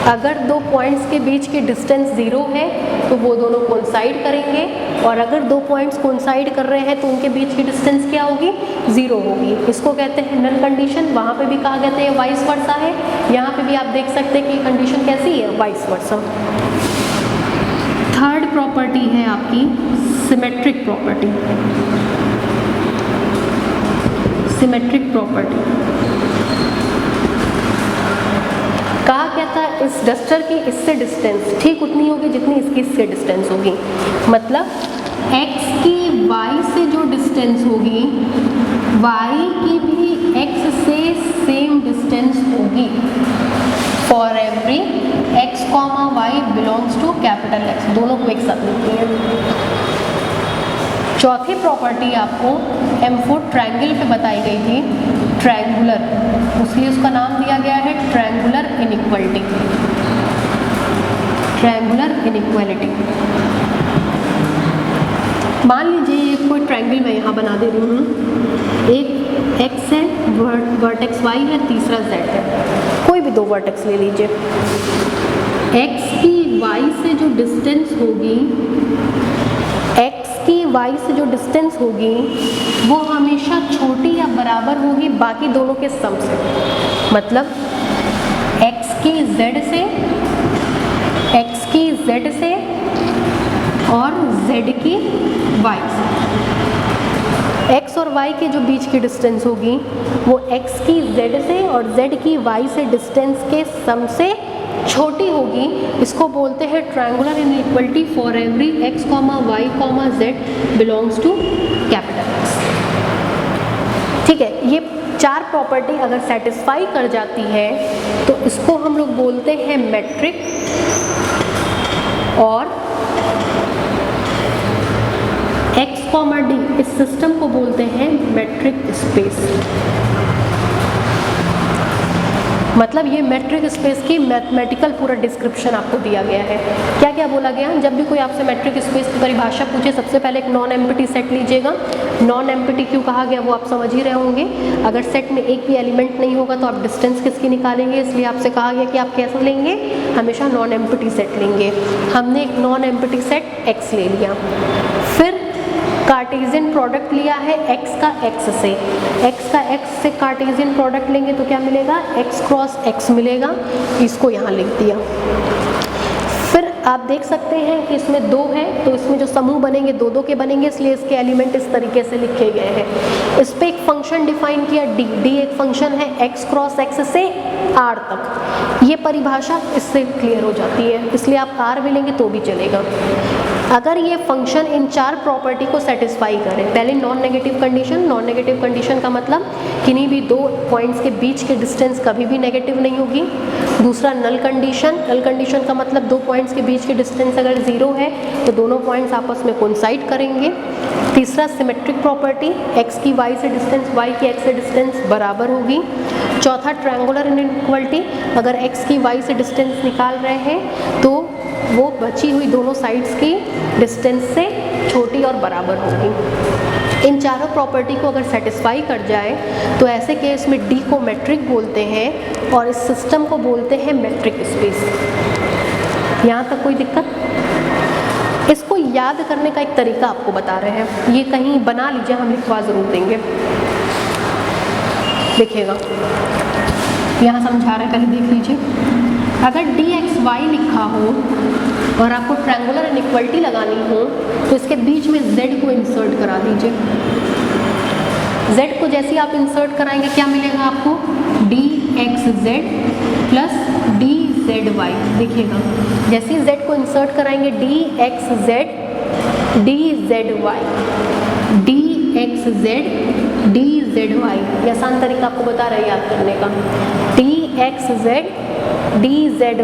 अगर 2 पॉइंट्स के बीच की डिस्टेंस 0 है तो वो दोनों कोइंसाइड करेंगे, और अगर 2 पॉइंट्स कोइंसाइड कर रहे हैं तो उनके बीच की डिस्टेंस क्या होगी? 0 होगी। इसको कहते हैं नल कंडीशन। वहाँ पे भी कहा गया था ये वाइस वर्सा है, यहाँ पे भी आप देख सकते हैं कि कंडीशन कैसी है? Vice versa. थर्ड प्रॉपर्टी है आपकी सिमेट्रिक प्रॉपर्टी। सिमेट्रिक प्रॉपर्टी कहा क्या था? इस डस्टर की इससे डिस्टेंस ठीक उतनी होगी जितनी इसकी इससे डिस्टेंस होगी। मतलब x की y से जो डिस्टेंस होगी, y की भी x से सेम डिस्टेंस होगी for every x, y belongs to capital X। दोनों को एक साथ लिखती है। चौथी प्रॉपर्टी आपको M4 ट्रायंगल पे बताई गई थी, ट्रायंगुलर, इसलिए उसका नाम दिया गया है ट्रायंगुलर इनइक्वालिटी। Triangular inequality. मान लीजिए कोई ट्रायंगल मैं यहाँ बना दे रही हूँ, एक x है, वर्टेक्स y है, तीसरा z है। कोई भी 2 वर्टेक्स ले लीजिए। x की y से जो डिस्टेंस होगी, x की y से जो डिस्टेंस होगी वो हमेशा छोटी या बराबर होगी बाकी दोनों के सम से। मतलब x की z से, x की z से और z की y से। x और y के जो बीच की डिस्टेंस होगी वो x की z से और z की y से डिस्टेंस के सम से छोटी होगी। इसको बोलते हैं triangular inequality for every x, y, z belongs to capital X। ठीक है, ये 4 प्रॉपर्टी अगर सेटिस्फाई कर जाती है तो इसको हम लोग बोलते हैं मेट्रिक, और x, d इस सिस्टम को बोलते हैं मेट्रिक स्पेस। मतलब ये मेट्रिक स्पेस की मैथमेटिकल पूरा डिस्क्रिप्शन आपको दिया गया है। क्या क्या बोला गया? जब भी कोई आपसे मेट्रिक स्पेस की परिभाषा पूछे, सबसे पहले एक नॉन एम्प्टी सेट लीजिएगा। नॉन एम्प्टी क्यों कहा गया वो आप समझ ही रहे होंगे। अगर सेट में एक भी एलिमेंट नहीं होगा तो आप डिस्टेंस किसकी निकालेंगे, इसलिए आपसे कहा गया कि आप कैसे लेंगे, हमेशा नॉन एम्प्टी सेट लेंगे। हमने एक नॉन एम्प्टी सेट x ले लिया, फिर कार्टेशियन प्रोडक्ट लिया है x का x से कार्टेशियन प्रोडक्ट लेंगे तो क्या मिलेगा, x क्रॉस x मिलेगा। इसको यहाँ लिख दिया। फिर आप देख सकते हैं कि इसमें 2 है तो इसमें जो समूह बनेंगे 2-2 के बनेंगे, इसलिए इसके एलिमेंट इस तरीके से लिखे गए हैं। इस पे एक फंक्शन डिफाइन किया d एक फंक्शन है x क्रॉस x से r तक। ये परिभाषा इससे क्लियर हो जाती है, इसलिए आप r भी लेंगे तो भी चलेगा। अगर ये फंक्शन इन 4 प्रॉपर्टी को सेटिस्फाई करें, पहले नॉन नेगेटिव कंडीशन का मतलब किन्हीं भी 2 पॉइंट्स के बीच के डिस्टेंस कभी भी नेगेटिव नहीं होगी। दूसरा नल कंडीशन का मतलब 2 पॉइंट्स के बीच की डिस्टेंस अगर 0 है तो दोनों पॉइंट्स आपस में कोइंसाइड करेंगे। तीसरा सिमेट्रिक प्रॉपर्टी, x की y से डिस्टेंस, y की x से डिस्टेंस बराबर होगी। चौथा ट्रायंगुलर इनइक्वालिटी, अगर x की y से डिस्टेंस निकाल रहे हैं तो वो बची हुई दोनों साइड्स की डिस्टेंस से छोटी और बराबर होगी। इन चारों प्रॉपर्टी को अगर सेटिस्फाई कर जाए तो ऐसे केस में D को मेट्रिक बोलते हैं और इस सिस्टम को बोलते हैं मेट्रिक स्पेस। यहाँ तक कोई दिक्कत? इसको याद करने का एक तरीका आपको बता रहे हैं, ये कहीं बना लीजिए, हम लिखवा ज़रूर देंगे। देखिएगा, यहाँ समझा रहे, पहले देख लीजिए। अगर dxy लिखा हो और आपको ट्रायंगुलर इनइक्वालिटी लगानी हो तो इसके बीच में z को इंसर्ट करा दीजिए। z को जैसे आप इंसर्ट कराएंगे क्या मिलेगा आपको, dxz प्लस dzy। देखिएगा, जैसे ही z को इंसर्ट कराएंगे dxz dzy, dxz dzy। ये आसान तरीका आपको बता रहा है याद करने का, dxz dzy,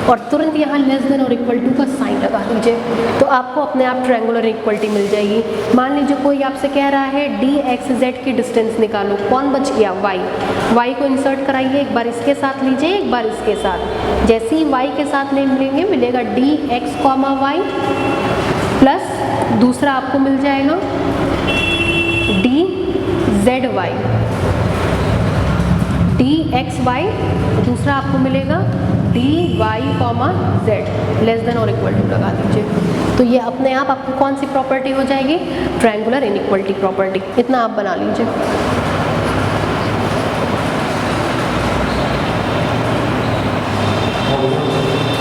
और तुरंत यहाँ लेस देन और इक्वल टू का साइन लगा दीजिए तो आपको अपने आप ट्रायंगुलर इक्वलिटी मिल जाएगी। मान लीजिए कोई आपसे कह रहा है dxz की डिस्टेंस निकालो, कौन बच गया, y को इंसर्ट कराइए, एक बार इसके साथ लीजिए, एक बार इसके साथ। जैसे ही y के साथ लेंगे मिलेगा dx, y प्लस दूसरा आपको मिल जाएगा dzy, dxy, दूसरा आपको मिलेगा dy, z, लेस देन और इक्वल टू लगा दीजिए तो ये अपने आप आपको कौन सी प्रॉपर्टी हो जाएगी, ट्रायंगुलर इनइक्वालिटी प्रॉपर्टी। इतना आप बना लीजिए।